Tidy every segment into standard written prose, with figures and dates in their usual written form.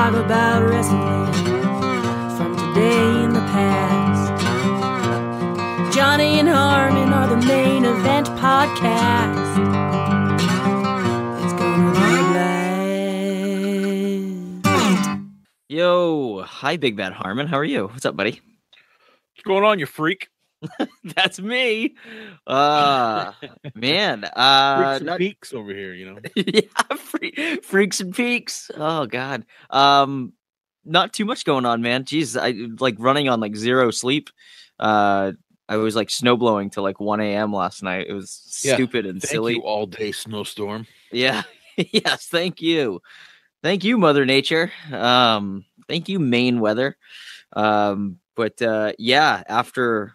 talk about wrestling from today in the past. Johnny and Harmon are the main event podcast. It's gonna be a blast. Yo, hi, Big Bad Harmon. How are you? What's up, buddy? What's going on, you freak? That's me. Man. Freaks and Not... peaks over here, you know. Yeah, freaks and peaks. Oh God. Not too much going on, man. Jeez, I like running on like zero sleep. I was like snowblowing till like 1 a.m. last night. It was stupid and silly. Thank you, all day snowstorm. Yeah. Yes, thank you. Thank you, Mother Nature. Thank you, Maine weather. But after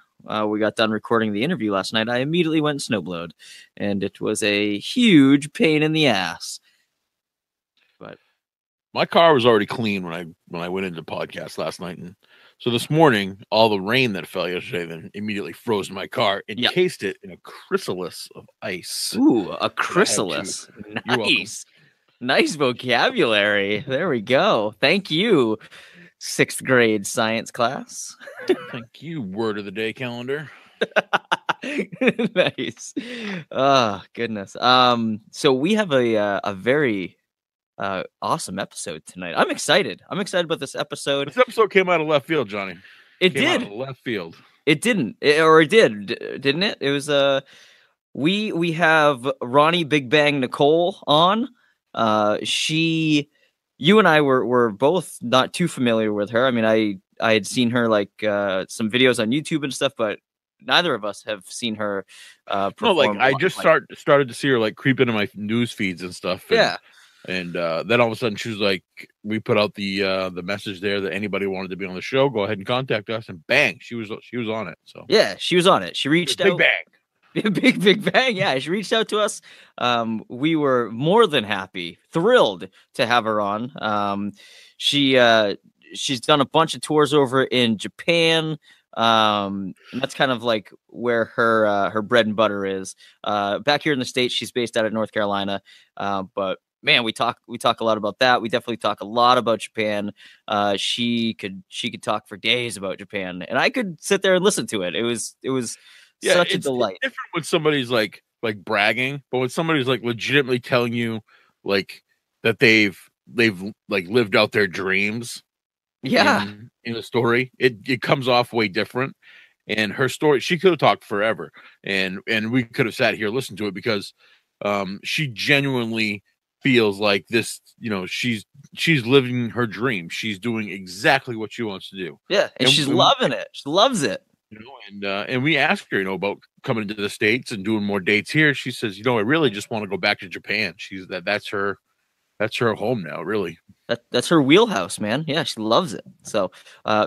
we got done recording the interview last night, I immediately went snowblowed, and it was a huge pain in the ass. But my car was already clean when I went into podcast last night, and so this morning, all the rain that fell yesterday then immediately froze my car and encased it in a chrysalis of ice. Ooh, a chrysalis. Nice. Nice vocabulary. There we go. Thank you, 6th grade science class. Thank you, word of the day calendar. Nice. Oh, goodness. So we have a very awesome episode tonight. I'm excited. I'm excited about this episode. This episode came out of left field, Johnny. It did. Out of left field. It didn't. It did, didn't it? It was we have Roni Big Bang Nicole on. You and I were both not too familiar with her. I mean, I had seen her like some videos on YouTube and stuff, but neither of us have seen her perform. No, like I just started to see her like creep into my news feeds and stuff. And then all of a sudden she was like, we put out the message there that anybody wanted to be on the show, go ahead and contact us, and bang, she was on it. So yeah, she was on it. She reached out. Big Bang. Big Bang. Yeah, she reached out to us. We were more than happy, thrilled to have her on. She's done a bunch of tours over in Japan. And that's kind of like where her bread and butter is. Back here in the States, she's based out of North Carolina. But man, we talk a lot about that. We definitely talk a lot about Japan. She could talk for days about Japan, and I could sit there and listen to it. It was such a delight. It's different when somebody's like bragging, but when somebody's like legitimately telling you like that they've like lived out their dreams. Yeah. In a story, it comes off way different. And her story, she could have talked forever, and we could have sat here and listened to it because she genuinely feels like this, you know, she's living her dream. She's doing exactly what she wants to do. Yeah, and she's loving it. She loves it. You know, and we asked her, you know, about coming to the States and doing more dates here. She says, you know, I really just want to go back to Japan. That's her home now, really. That's her wheelhouse, man. Yeah, she loves it. So,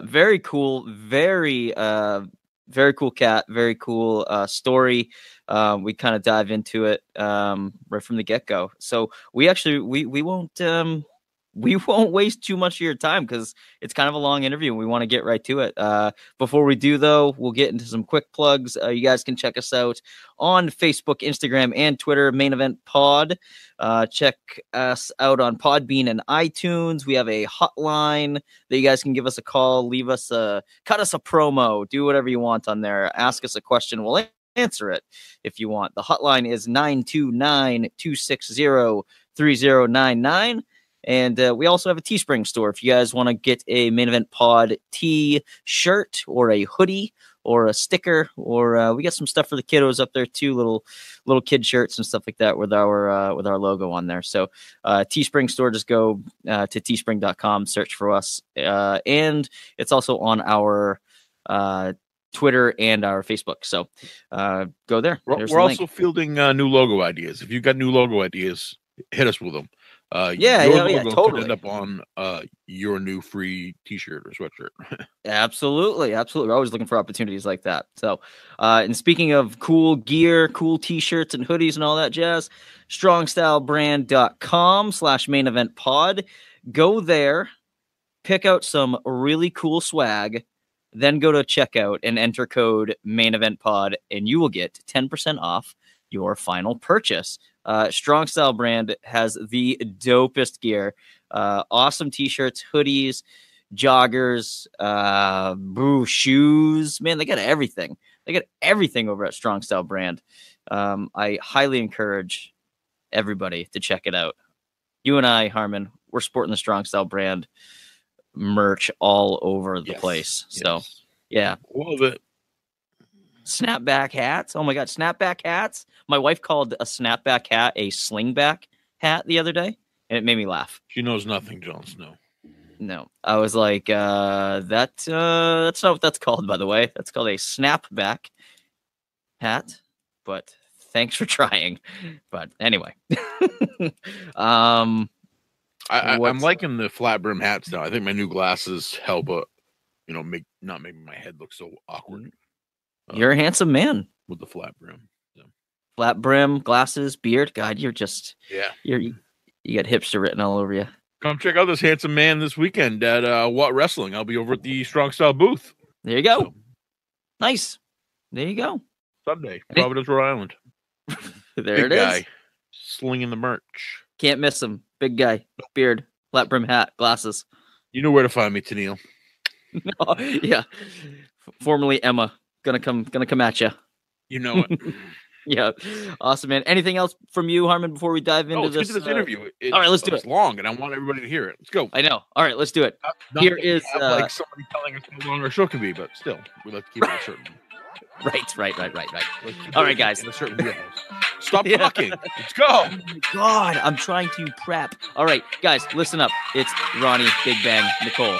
very cool, very cool cat, very cool story. We kind of dive into it right from the get-go. So we won't waste too much of your time because it's kind of a long interview and we want to get right to it. Before we do, though, we'll get into some quick plugs. You guys can check us out on Facebook, Instagram, and Twitter, Main Event Pod. Check us out on Podbean and iTunes. We have a hotline that you guys can give us a call, cut us a promo, do whatever you want on there. Ask us a question. We'll answer it if you want. The hotline is 929-260-3099. And we also have a Teespring store. If you guys want to get a Main Event Pod T-shirt or a hoodie or a sticker, or we got some stuff for the kiddos up there too, little kid shirts and stuff like that with our logo on there. So Teespring store, just go to teespring.com, search for us, and it's also on our Twitter and our Facebook. So go there. We're also fielding new logo ideas. If you've got new logo ideas, hit us with them. Totally. Could end up on your new free T-shirt or sweatshirt. Absolutely. We're always looking for opportunities like that. So, and speaking of cool gear, cool T-shirts and hoodies and all that jazz, strongstylebrand.com/main event pod. Go there, pick out some really cool swag, then go to checkout and enter code main event pod, and you will get 10% off your final purchase. Strong Style brand has the dopest gear. Awesome t-shirts, hoodies, joggers, shoes. Man, they got everything. They got everything over at Strong Style brand. I highly encourage everybody to check it out. You and I, Harmon, we're sporting the Strong Style brand merch all over the place. So, yeah. Love it. Snapback hats. Oh my God, snapback hats. My wife called a snapback hat a slingback hat the other day, and it made me laugh. She knows nothing, Jon Snow. No, I was like, that's not what that's called, by the way. That's called a snapback hat. But thanks for trying. But anyway, I'm liking the flat brim hats now. I think my new glasses help, not make my head look so awkward. You're a handsome man with the flat brim. So. Flat brim, glasses, beard. God, you're just you got hipster written all over you. Come check out this handsome man this weekend at What Wrestling. I'll be over at the Strong Style booth. There you go. So. Nice. There you go. Sunday, Providence, Rhode Island. There Big it is. Guy, slinging the merch. Can't miss him. Big guy, beard, flat brim hat, glasses. You know where to find me, Tennille. No, yeah. Formerly Emma. Gonna come at you. You know it. Yeah, awesome, man. Anything else from you, Harmon, before we dive into this interview? All right, let's do it. It's long, and I want everybody to hear it. Let's go. I know. All right, let's do it. Here is like somebody telling us how long our show can be, but still, we like to keep it a certain. Right. All right, guys. In a certain wheelhouse. Stop talking. Let's go. Oh my God, I'm trying to prep. All right, guys, listen up. It's Roni Big Bang Nicole.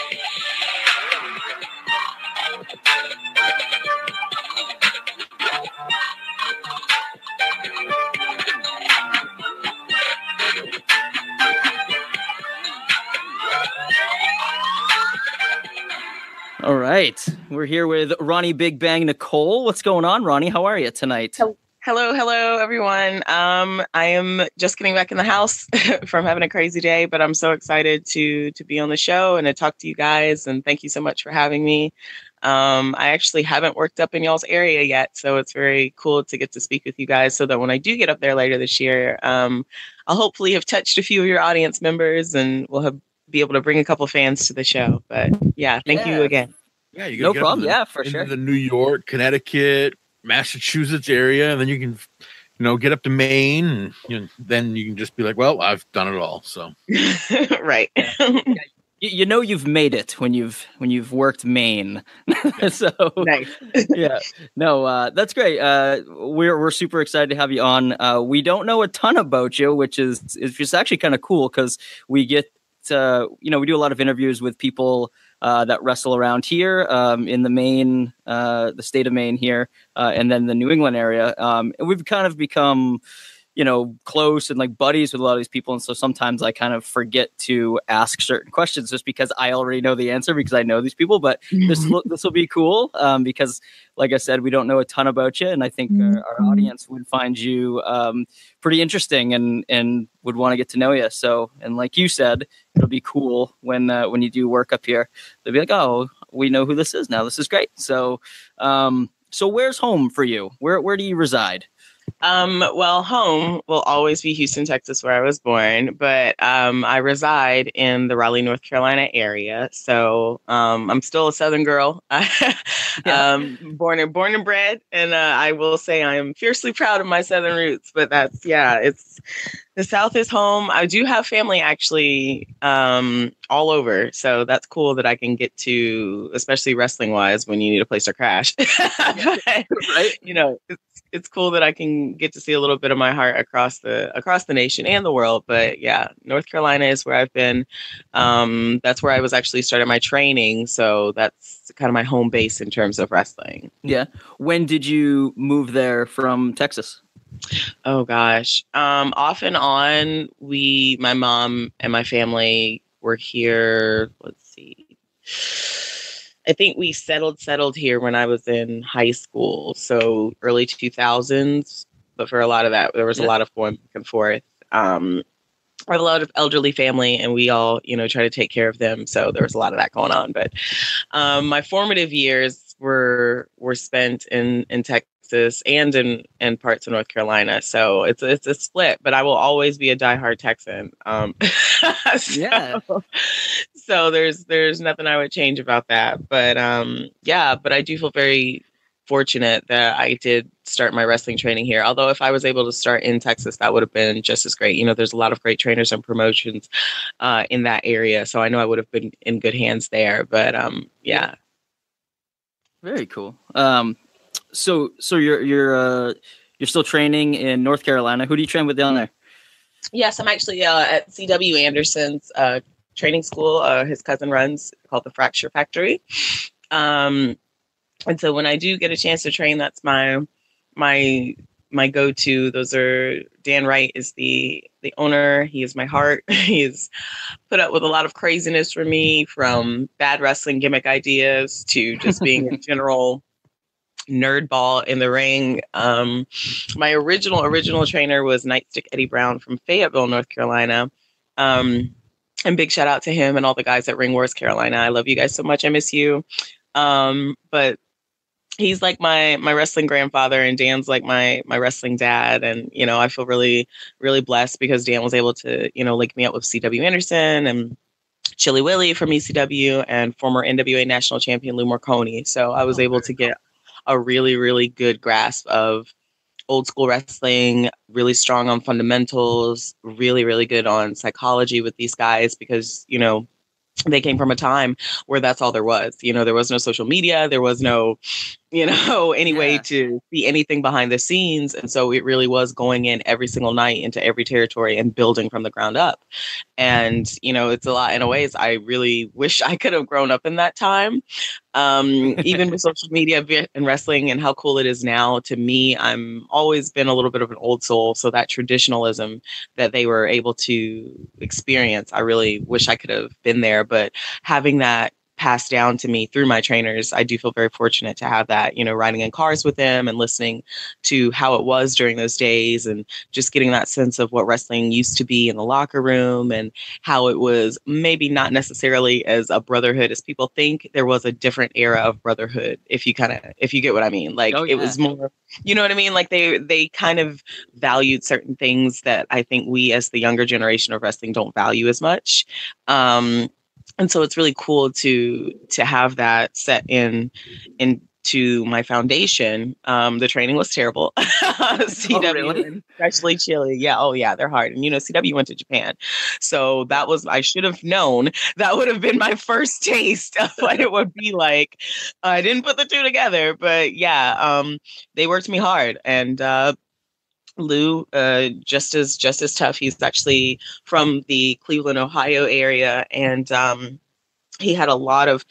All right. We're here with Roni Big Bang Nicole. What's going on, Roni? How are you tonight? Hello, everyone. I am just getting back in the house from having a crazy day, but I'm so excited to be on the show and to talk to you guys. And thank you so much for having me. I actually haven't worked up in y'all's area yet, so it's very cool to get to speak with you guys so that when I do get up there later this year, I'll hopefully have touched a few of your audience members and we'll be able to bring a couple fans to the show. But yeah, thank you again. Yeah, you no problem. For sure. The New York, Connecticut, Massachusetts area, and then you can, get up to Maine, and then you can just be like, well, I've done it all. So, right. You know you've made it when you've worked Maine. So nice. Yeah. No, that's great. We're super excited to have you on. We don't know a ton about you, which is just actually kind of cool because we get we do a lot of interviews with people that wrestle around here in the Maine, the state of Maine here, and then the New England area. And we've kind of become, close and like buddies with a lot of these people. And so sometimes I kind of forget to ask certain questions just because I already know the answer because I know these people. But this will be cool because, like I said, we don't know a ton about you. And I think our audience would find you pretty interesting and would want to get to know you. So, and like you said, it'll be cool when you do work up here. They'll be like, oh, we know who this is now. This is great. So, so where's home for you? Where do you reside? Well, home will always be Houston, Texas, where I was born, but I reside in the Raleigh, North Carolina area. So I'm still a Southern girl, born and bred. And I will say I am fiercely proud of my Southern roots. But it's the South is home. I do have family actually all over. So that's cool that I can get to, especially wrestling wise, when you need a place to crash. But, right. It's cool that I can get to see a little bit of my heart across the nation and the world. But yeah, North Carolina is where I've been. That's where I was actually starting my training. So that's kind of my home base in terms of wrestling. Yeah. When did you move there from Texas? Oh gosh. Off and on, my mom and my family were here. Let's see. I think we settled here when I was in high school, so early 2000s. But for a lot of that, there was a lot of going back and forth. I have a lot of elderly family, and we all, try to take care of them. So there was a lot of that going on. But my formative years were spent in Texas. Texas and in parts of North Carolina. So it's a split, but I will always be a diehard Texan. Yeah. So there's nothing I would change about that. But yeah, but I do feel very fortunate that I did start my wrestling training here. Although if I was able to start in Texas, that would have been just as great. You know, there's a lot of great trainers and promotions in that area. So I know I would have been in good hands there. But yeah. Very cool. So you're still training in North Carolina. Who do you train with down there? Yes, I'm actually at C.W. Anderson's training school. His cousin runs, called the Fracture Factory. And so when I do get a chance to train, that's my go-to. Those are Dan Wright is the owner. He is my heart. He's put up with a lot of craziness for me, from bad wrestling gimmick ideas to just being a general nerdball in the ring. My original trainer was Nightstick Eddie Brown from Fayetteville, North Carolina. And big shout out to him and all the guys at Ring Wars Carolina. I love you guys so much. I miss you. But he's like my wrestling grandfather, and Dan's like my wrestling dad. And, you know, I feel really, really blessed because Dan was able to, you know, link me up with C.W. Anderson and Chili Willie from ECW and former NWA national champion Lou Marconi. So I was able to get a really, really good grasp of old school wrestling, really strong on fundamentals, really, really good on psychology with these guys because, you know, they came from a time where that's all there was. You know, there was no social media. There was no, you know, any way to see anything behind the scenes. And so it really was going in every single night into every territory and building from the ground up. And, you know, it's a lot in ways. I really wish I could have grown up in that time. Even with social media and wrestling and how cool it is now, to me, I'm always been a little bit of an old soul. So that traditionalism that they were able to experience, I really wish I could have been there. But having that passed down to me through my trainers, I do feel very fortunate to have that, you know, riding in cars with them and listening to how it was during those days and just getting that sense of what wrestling used to be in the locker room and how it was maybe not necessarily as a brotherhood as people think. There was a different era of brotherhood, if you get what I mean. Like, it was more, you know what I mean? Like they kind of valued certain things that I think we as the younger generation of wrestling don't value as much. And so it's really cool to have that set into my foundation. The training was terrible. CW, really? Especially Chile. Yeah. Oh yeah, they're hard. And, you know, CW went to Japan. So that was, I should have known that would have been my first taste of what it would be like. I didn't put the two together, but yeah, they worked me hard. And, Lou, just as tough. He's actually from the Cleveland, Ohio area, and he had a lot of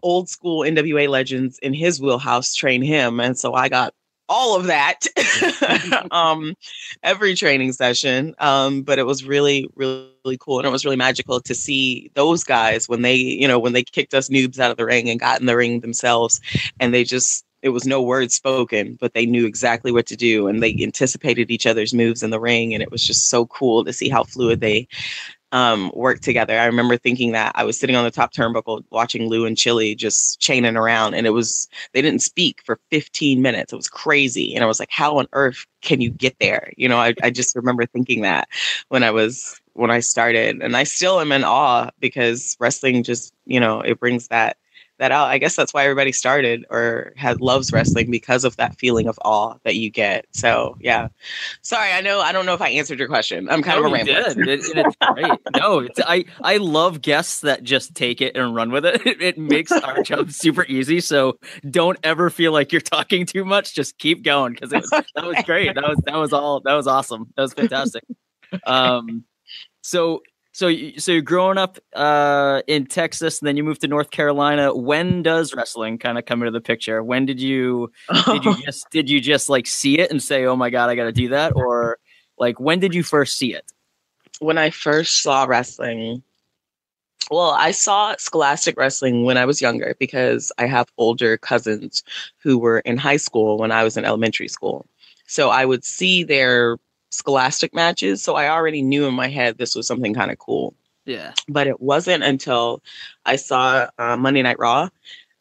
old school NWA legends in his wheelhouse train him, and so I got all of that every training session. But it was really, really cool, and it was really magical to see those guys when they kicked us noobs out of the ring and got in the ring themselves, and it was no word spoken, but they knew exactly what to do, and they anticipated each other's moves in the ring. And it was just so cool to see how fluid they worked together. I remember thinking that I was sitting on the top turnbuckle watching Lou and Chili just chaining around, and they didn't speak for 15 minutes. It was crazy. And I was like, how on earth can you get there? You know, I just remember thinking that when I started, and I still am in awe because wrestling just, you know, it brings that out. I guess that's why everybody started or loves wrestling, because of that feeling of awe that you get. So yeah, sorry. I don't know if I answered your question. I'm kind of a rambler. It's great. No, I love guests that just take it and run with it. It makes our job super easy. So don't ever feel like you're talking too much. Just keep going, because that was great. That was awesome. That was fantastic. So you're growing up in Texas, and then you moved to North Carolina. When does wrestling kind of come into the picture? When did you just like see it and say, "Oh my God, I got to do that," or like when did you first see it? When I first saw wrestling, well, I saw Scholastic Wrestling when I was younger because I have older cousins who were in high school when I was in elementary school. So I would see their Scholastic matches, so I already knew in my head this was something kind of cool. Yeah. But it wasn't until I saw Monday Night Raw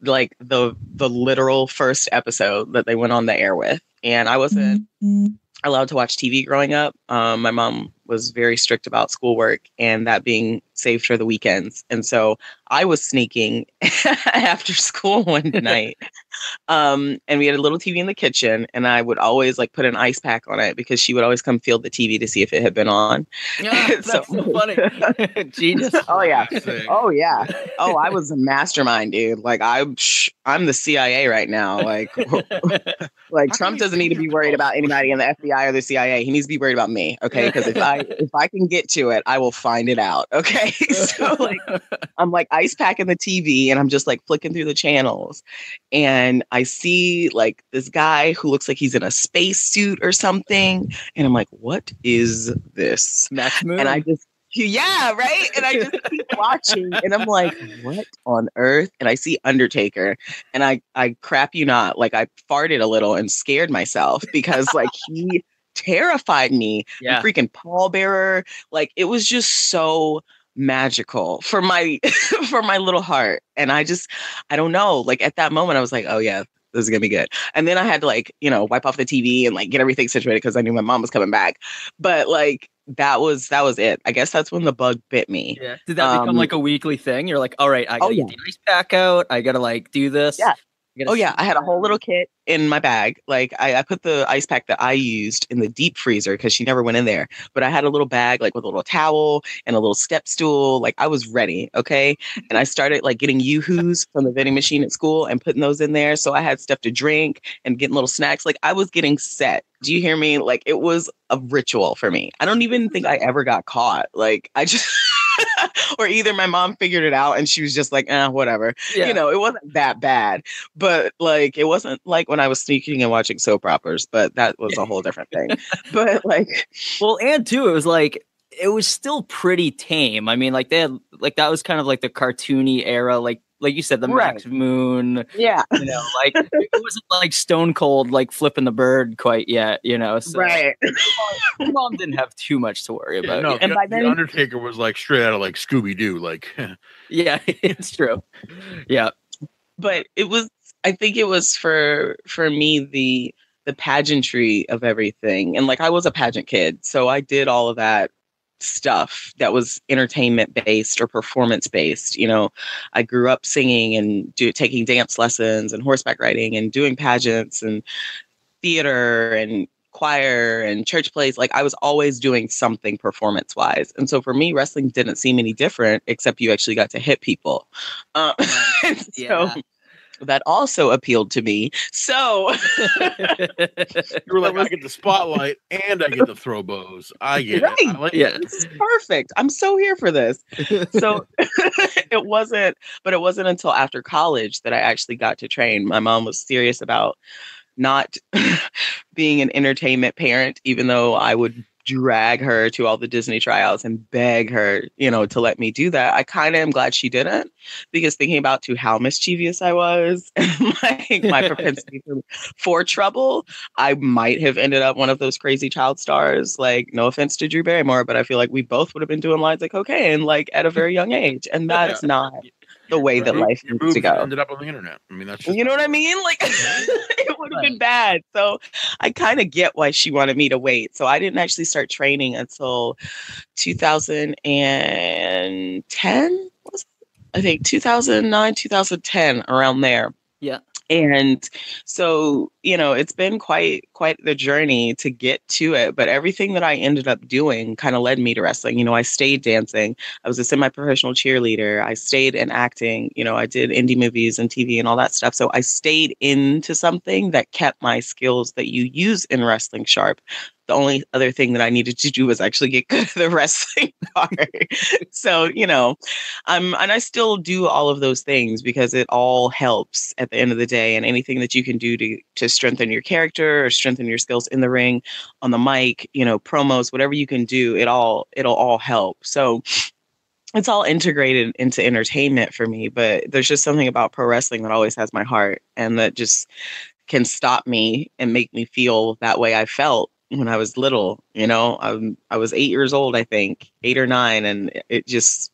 like the literal first episode that they went on the air with, and I wasn't allowed to watch TV growing up. My mom was very strict about schoolwork and that being saved for the weekends, and so I was sneaking after school one night. And we had a little TV in the kitchen, and I would always like put an ice pack on it because she would always come feel the TV to see if it had been on. Yeah, that's so funny. Genius. Oh yeah. Oh yeah. Oh, I was a mastermind, dude. Like I'm the CIA right now. Like Trump doesn't need to be worried about anybody in the FBI or the CIA. He needs to be worried about me. Okay. Because if I can get to it, I will find it out. Okay. So like I'm like ice packing the TV, and I'm just like flicking through the channels, and I see like this guy who looks like he's in a space suit or something, and I'm like, what is this? Max Moon. And I just yeah, right. And I just keep watching, and I'm like, what on earth? And I see Undertaker, and I crap you not, like I farted a little and scared myself because like he terrified me. Yeah. The freaking pallbearer, like it was just so magical for my for my little heart. And I don't know, like at that moment I was like, oh yeah, this is gonna be good. And then I had to like, wipe off the TV and like get everything situated because I knew my mom was coming back. But like that was it. I guess that's when the bug bit me. Yeah. Did that become like a weekly thing? You're like, all right, I gotta get the ice pack out, I gotta like do this. Yeah. Oh yeah, I had a whole little kit in my bag. Like I put the ice pack that I used in the deep freezer because she never went in there. But I had a little bag like with a little towel and a little step stool. Like I was ready, okay? And I started like getting yoo-hoos from the vending machine at school and putting those in there. So I had stuff to drink and getting little snacks. Like I was getting set. Do you hear me? Like it was a ritual for me. I don't even think I ever got caught. Like I just or either my mom figured it out and she was just like, whatever. Yeah. It wasn't that bad. But like, it wasn't like when I was sneaking and watching soap operas, but that was a whole different thing. But like, well, and too, it was like, it was still pretty tame. I mean, like they had, like, that was kind of like the cartoony era, like you said, the Max Moon. Yeah. Like it wasn't like Stone Cold, like flipping the bird quite yet, So right. My mom didn't have too much to worry about. No, and by then, the Undertaker was like straight out of like Scooby Doo. Like, yeah, it's true. Yeah. But I think it was for me, the pageantry of everything. And like, I was a pageant kid, so I did all of that stuff that was entertainment based or performance based. I grew up singing and taking dance lessons and horseback riding and doing pageants and theater and choir and church plays. Like I was always doing something performance wise. And so for me, wrestling didn't seem any different, except you actually got to hit people. Yeah. So that also appealed to me. So you were like, I get the spotlight and I get to throw bows. I get it. This is perfect. I'm so here for this. So it wasn't until after college that I actually got to train. My mom was serious about not being an entertainment parent, even though I would drag her to all the Disney tryouts and beg her, to let me do that. I kind of am glad she didn't, because thinking about how mischievous I was and like my propensity for trouble, I might have ended up one of those crazy child stars. Like, no offense to Drew Barrymore, but I feel like we both would have been doing lines of cocaine like at a very young age, and that's not the way that life needs to go. Ended up on the internet. I mean, that's just, you know what I mean? Like, it would have been bad. So I kind of get why she wanted me to wait. So I didn't actually start training until 2010. I think 2009, 2010, around there. Yeah. And so, it's been quite the journey to get to it. But everything that I ended up doing kind of led me to wrestling. I stayed dancing. I was a semi-professional cheerleader. I stayed in acting. I did indie movies and TV and all that stuff. So I stayed into something that kept my skills that you use in wrestling sharp. The only other thing that I needed to do was actually get good at the wrestling part. So, and I still do all of those things because it all helps at the end of the day. And anything that you can do to strengthen your character or strengthen your skills in the ring, on the mic, promos, whatever you can do, it'll all help. So it's all integrated into entertainment for me. But there's just something about pro wrestling that always has my heart, and that just can stop me and make me feel that way I felt when I was little. I was 8 years old, I think 8 or 9. And it just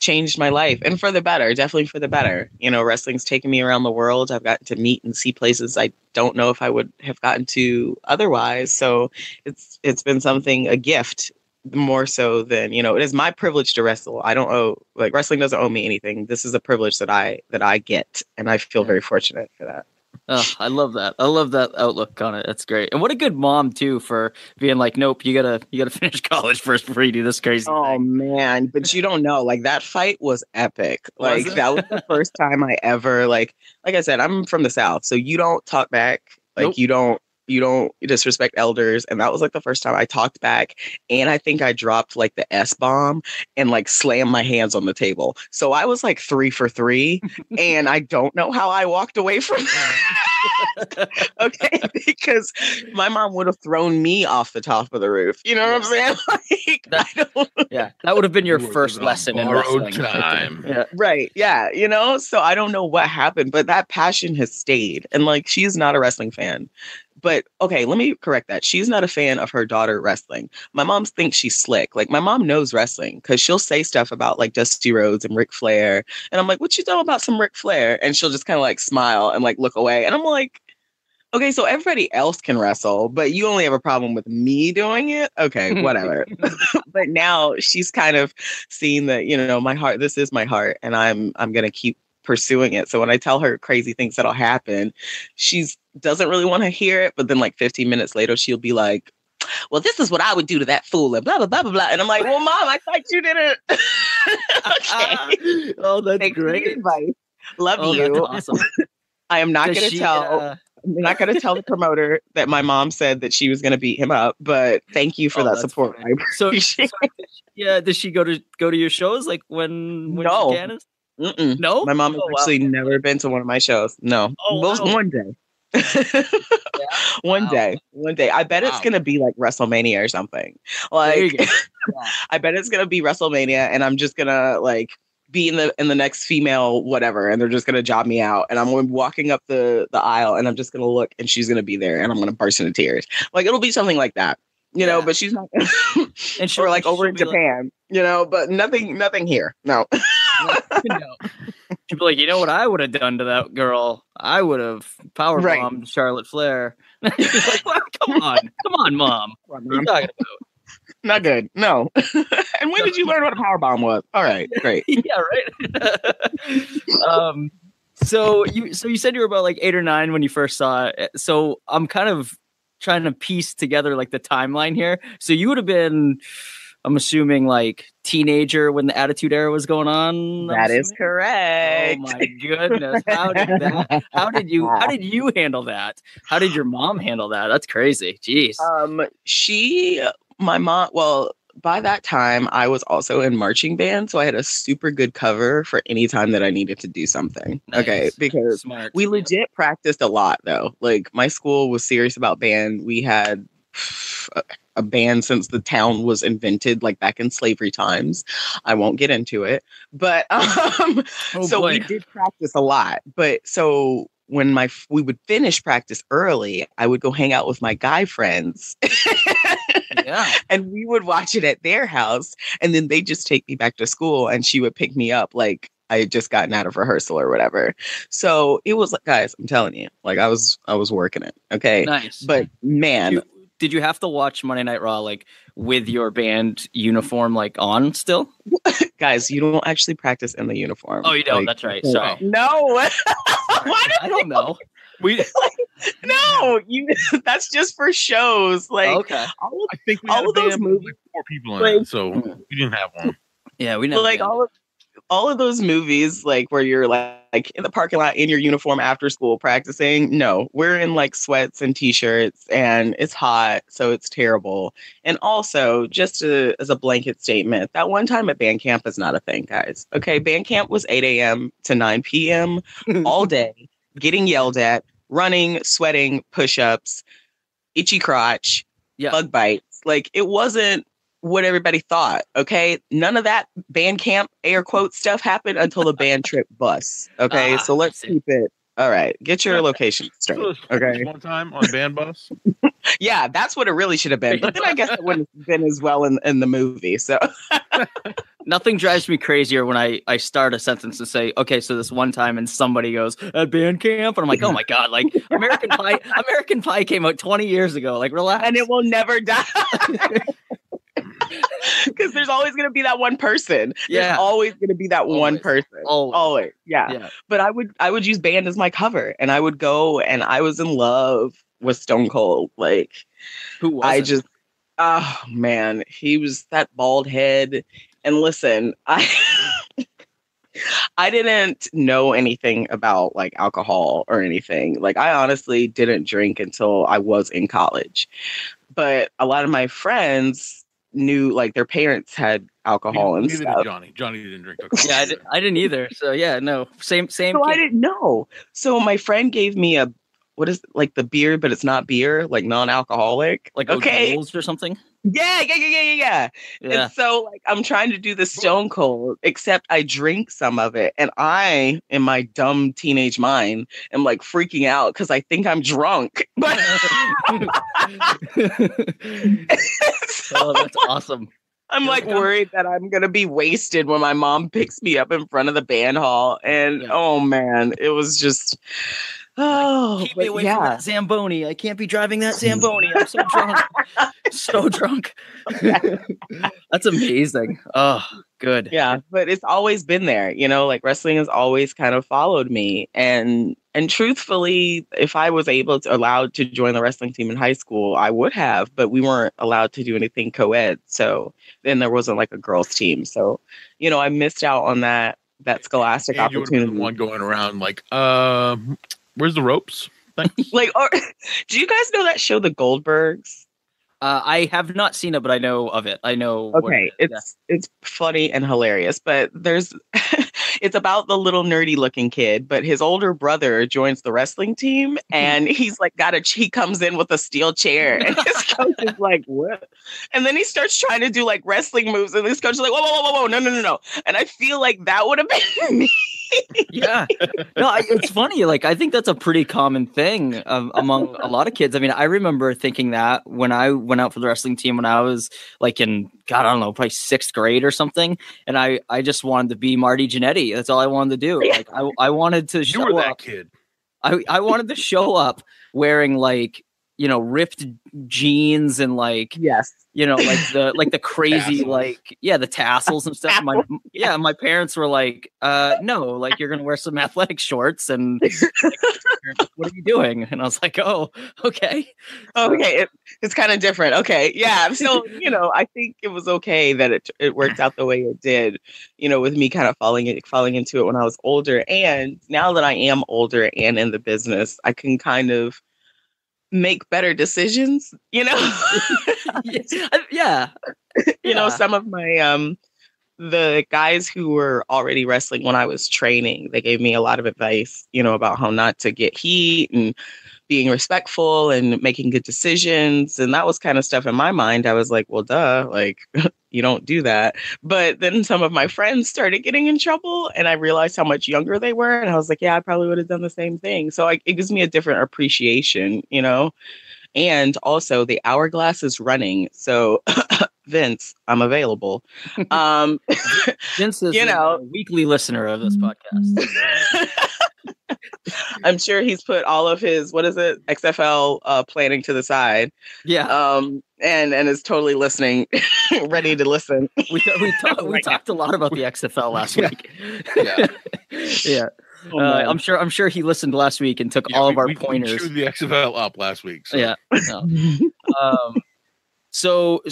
changed my life, and for the better, definitely for the better. You know, wrestling's taken me around the world. I've gotten to meet and see places I don't know if I would have gotten to otherwise. So it's been something, a gift, more so than, you know, it is my privilege to wrestle. I don't owe, like, wrestling doesn't owe me anything. This is a privilege that I get, and I feel very fortunate for that. Oh, I love that. I love that outlook on it. That's great. And what a good mom too, for being like, nope, you gotta finish college first before you do this crazy thing. Man, but you don't know, like, that fight was epic. Like, that was the first time I ever, like I said, I'm from the South, so you don't talk back. Like, nope. You don't disrespect elders. And that was like the first time I talked back. And I think I dropped like the S-bomb and like slammed my hands on the table. So I was like 3 for 3. And I don't know how I walked away from that. Okay. Because my mom would have thrown me off the top of the roof. You know what I'm saying? Like, that would have been your first lesson in wrestling. Time. Yeah. Right. Yeah. You know, so I don't know what happened, but that passion has stayed. And like, she's not a wrestling fan. But okay, let me correct that. She's not a fan of her daughter wrestling. My mom thinks she's slick. Like, my mom knows wrestling because she'll say stuff about like Dusty Rhodes and Ric Flair. And I'm like, what you know about some Ric Flair? And she'll just kind of like smile and like look away. And I'm like, okay, so everybody else can wrestle, but you only have a problem with me doing it? Okay, whatever. But now she's kind of seen that, you know, my heart, this is my heart, and I'm going to keep pursuing it. So when I tell her crazy things that'll happen, she doesn't really want to hear it. But then like 15 minutes later, she'll be like, well, this is what I would do to that fool, and blah, blah, blah, blah, blah. And I'm like, well, Mom, I thought you didn't. Okay. Oh, that's Thanks great. for your advice. Love you. That's awesome. I am not going to tell. I'm not going to tell the promoter that my mom said that she was going to beat him up, but thank you for that support. Funny. I appreciate it. Does she go to your shows like when no. she can? Mm-mm. No, my mom has actually never been to one of my shows. No. One day. One day. I bet it's gonna be like WrestleMania or something. Like, I bet it's gonna be WrestleMania, and I'm just gonna like be in the next female whatever, and they're just gonna job me out, and I'm gonna be walking up the aisle, and I'm just gonna look, and she's gonna be there, and I'm gonna burst into tears. Like, it'll be something like that. You know, but she's not. And or like over in Japan, like, you know, but nothing here. No. No. She'd be like, you know what I would have done to that girl? I would have powerbombed Charlotte Flair. Like, well, come on, Mom. What are you talking about? Not good. No. And when did you learn what a powerbomb was? All right, great. Yeah, right. So you said you were about like 8 or 9 when you first saw it. So I'm kind of trying to piece together like the timeline here. So you would have been, I'm assuming, like teenager when the Attitude Era was going on. That is correct. Oh my goodness. How did you handle that? How did your mom handle that? That's crazy. Jeez. My mom, well, by that time I was also in marching band, so I had a super good cover for any time that I needed to do something. Nice. Okay, because we legit practiced a lot though. Like, my school was serious about band. We had a band since the town was invented, like back in slavery times. I won't get into it, but we did practice a lot. But so when we would finish practice early, I would go hang out with my guy friends. Yeah. And we would watch it at their house, and then they just take me back to school, and she would pick me up like I had just gotten out of rehearsal or whatever. So it was like, guys, I'm telling you, like I was working it. Okay. Nice. But man, did you have to watch Monday Night Raw like with your band uniform like on still? Guys, you don't actually practice in the uniform. Oh, you don't. Like, that's right. Sorry. No. I don't know. That's just for shows. Like, okay. I think we had all of those movies, like 4 people in it, so we didn't have one. Yeah, we never. Like all of those movies, like where you're like in the parking lot in your uniform after school practicing. No, we're in like sweats and t-shirts, and it's hot, so it's terrible. And also, just as a blanket statement, that one time at band camp is not a thing, guys. Okay, band camp was 8 a.m. to 9 p.m. all day. Getting yelled at, running, sweating, push-ups, itchy crotch, bug bites. Like, it wasn't what everybody thought, okay? None of that band camp, air quote stuff happened until the band trip bus, okay? So let's keep it. All right, get your location straight, okay? One time on band bus? Yeah, that's what it really should have been. But then I guess it wouldn't have been as well in the movie, so. Nothing drives me crazier when I start a sentence and say, okay, so this one time, and somebody goes at band camp, and I'm like, oh my god, like American Pie came out 20 years ago. Like, relax, and it will never die. Because there's always going to be that one person. Yeah. There's always going to be that one person. Always. Yeah. But I would use band as my cover, and I would go, and I was in love with Stone Cold. Like, who was it? Oh man, he was that bald head. And listen, I didn't know anything about like alcohol or anything. Like, I honestly didn't drink until I was in college. But a lot of my friends knew, like, their parents had alcohol and stuff. Johnny didn't drink. Yeah, I didn't either. So yeah, no, same. So I didn't know. So my friend gave me what is like the beer, but it's not beer, like non-alcoholic, like O'Doul's or something. Yeah. And so, like, I'm trying to do the Stone Cold, except I drink some of it, and I, in my dumb teenage mind, am like freaking out because I think I'm drunk. But oh, that's awesome. I'm like worried that I'm gonna be wasted when my mom picks me up in front of the band hall, and oh man, it was just. Oh, keep me away from that Zamboni. I can't be driving that Zamboni. I'm so drunk. So drunk. That's amazing. Oh, good. Yeah, but it's always been there, you know, like wrestling has always kind of followed me. And truthfully, if I was allowed to join the wrestling team in high school, I would have, but we weren't allowed to do anything co-ed. So then there wasn't like a girls team. So, you know, I missed out on that scholastic opportunity. One going around like, where's the ropes? Like, do you guys know that show, The Goldbergs? I have not seen it, but I know of it. I know. Okay, it's funny and hilarious, but it's about the little nerdy looking kid, but his older brother joins the wrestling team, and he's like he comes in with a steel chair, and his coach is like, what? And then he starts trying to do like wrestling moves, and this coach is like, whoa, no. And I feel like that would have been me. Yeah, no, it's funny. Like, I think that's a pretty common thing among a lot of kids. I mean, I remember thinking that when I went out for the wrestling team when I was like in, God, I don't know, probably 6th grade or something. And I just wanted to be Marty Jannetty. That's all I wanted to do. Like, I wanted to show up. You were that kid. I wanted to show up wearing like, you know, ripped jeans and like, yes, you know, like the crazy, like, the tassels and stuff. My parents were like, no, like, you're going to wear some athletic shorts and like, what are you doing? And I was like, oh, okay. Okay. It's kind of different. Okay. Yeah. So, you know, I think it was okay that it worked out the way it did, you know, with me kind of falling into it when I was older. And now that I am older and in the business, I can kind of make better decisions, you know. Yeah. You know, some of my the guys who were already wrestling when I was training, they gave me a lot of advice, you know, about how not to get heat and being respectful and making good decisions. And that was kind of stuff in my mind. I was like, well, duh, like, you don't do that. But then some of my friends started getting in trouble, and I realized how much younger they were. And I was like, yeah, I probably would have done the same thing. So it gives me a different appreciation, you know. And also the hourglass is running. So Vince, I'm available. Vince is a weekly listener of this podcast. I'm sure he's put all of his, XFL planning to the side. Yeah. And is totally listening, ready to listen. We talked a lot about the XFL last week. Yeah. Oh, I'm sure he listened last week and took all of our pointers. We chewed the XFL up last week. So. Yeah. No. So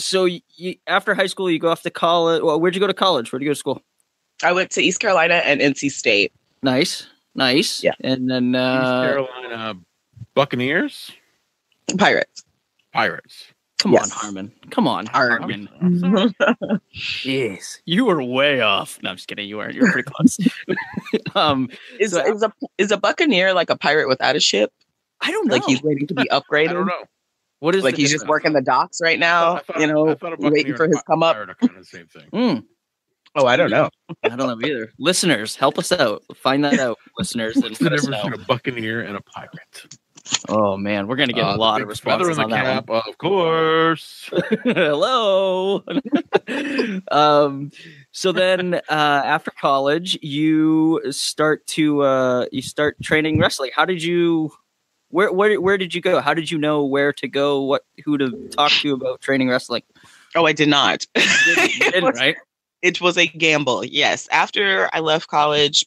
after high school, you go off to college. Well, where'd you go to college? Where'd you go to school? I went to East Carolina and NC State. Nice. Yeah. And then East Carolina Buccaneers? Pirates. Come on, Harmon. Jeez. You were way off. No, I'm just kidding. You weren't. You were pretty close. Is a Buccaneer like a pirate without a ship? I don't know. Like he's waiting to be upgraded? I don't know. What is like he's just working the docks right now, waiting for his come up. Kind of the same thing. Oh, I don't know. I don't know either. Listeners, help us out. Find that out, listeners. And I've never seen a Buccaneer and a pirate. Oh man, we're gonna get a lot of feather responses in on the that cap, of course. Hello. So then after college, you start training wrestling. How did you where did you go? How did you know where to go, who to talk to about training wrestling? Oh, I did not. You didn't, right? It was a gamble. Yes. After I left college,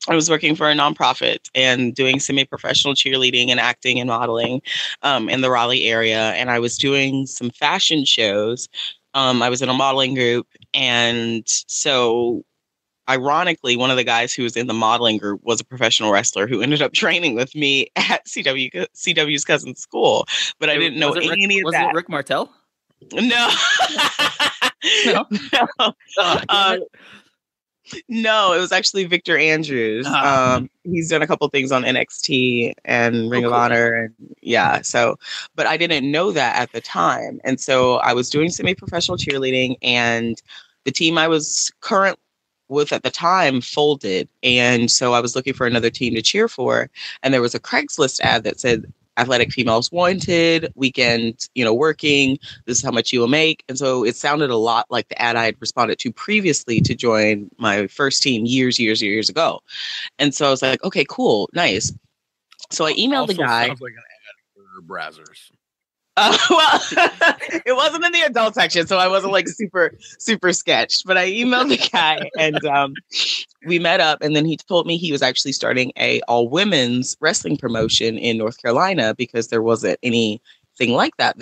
I was working for a nonprofit and doing semi-professional cheerleading and acting and modeling in the Raleigh area. And I was doing some fashion shows. I was in a modeling group. And so ironically, one of the guys who was in the modeling group was a professional wrestler who ended up training with me at CW's cousin's school. But I didn't know any of that. Was it Rick Martel? No. No. No. No, it was actually Victor Andrews. He's done a couple things on NXT and Ring of Honor. And yeah, so, but I didn't know that at the time. And so I was doing semi-professional cheerleading, and the team I was current with at the time folded. And so I was looking for another team to cheer for. And there was a Craigslist ad that said, athletic females wanted, weekend, working, this is how much you will make. And so it sounded a lot like the ad I had responded to previously to join my first team years ago. And so I was like, okay, cool, nice. So I emailed the guy. Sounds like an ad for Brazzers. Well, it wasn't in the adult section, so I wasn't like super sketched. But I emailed the guy, and we met up. And then he told me he was actually starting a all women's wrestling promotion in North Carolina because there wasn't anything like that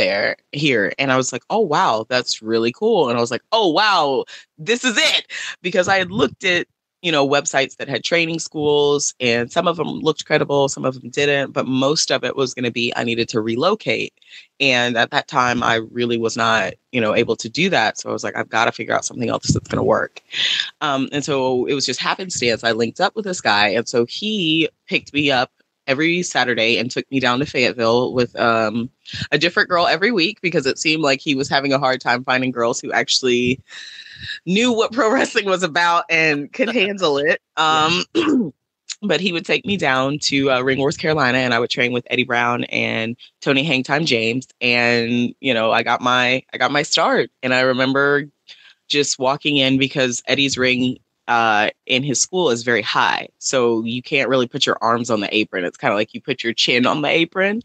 here. And I was like, oh wow, that's really cool. And I was like, oh wow, this is it, because I had looked at websites that had training schools, and some of them looked credible, some of them didn't, but most of it was going to be I needed to relocate. And at that time, I really was not, able to do that. So I was like, I've got to figure out something else that's going to work. And so it was just happenstance. I linked up with this guy. And so he picked me up every Saturday and took me down to Fayetteville with a different girl every week, because it seemed like he was having a hard time finding girls who actually knew what pro wrestling was about and could handle it. But he would take me down to Ring, North Carolina, and I would train with Eddie Brown and Tony Hangtime James. And, I got my start. And I remember just walking in, because Eddie's ring in his school is very high. So you can't really put your arms on the apron. It's kind of like you put your chin on the apron.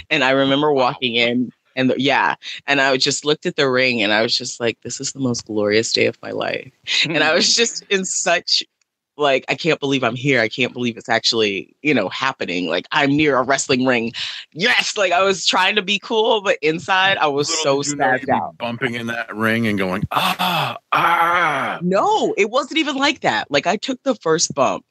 And I remember walking in. And and I just looked at the ring, and I was just like, this is the most glorious day of my life. And I was just in such, like, I can't believe I'm here. I can't believe it's actually, happening. Like, I'm near a wrestling ring. Yes. Like, I was trying to be cool, but inside I was so spazzed out. Bumping in that ring and going, No, it wasn't even like that. Like, I took the first bump,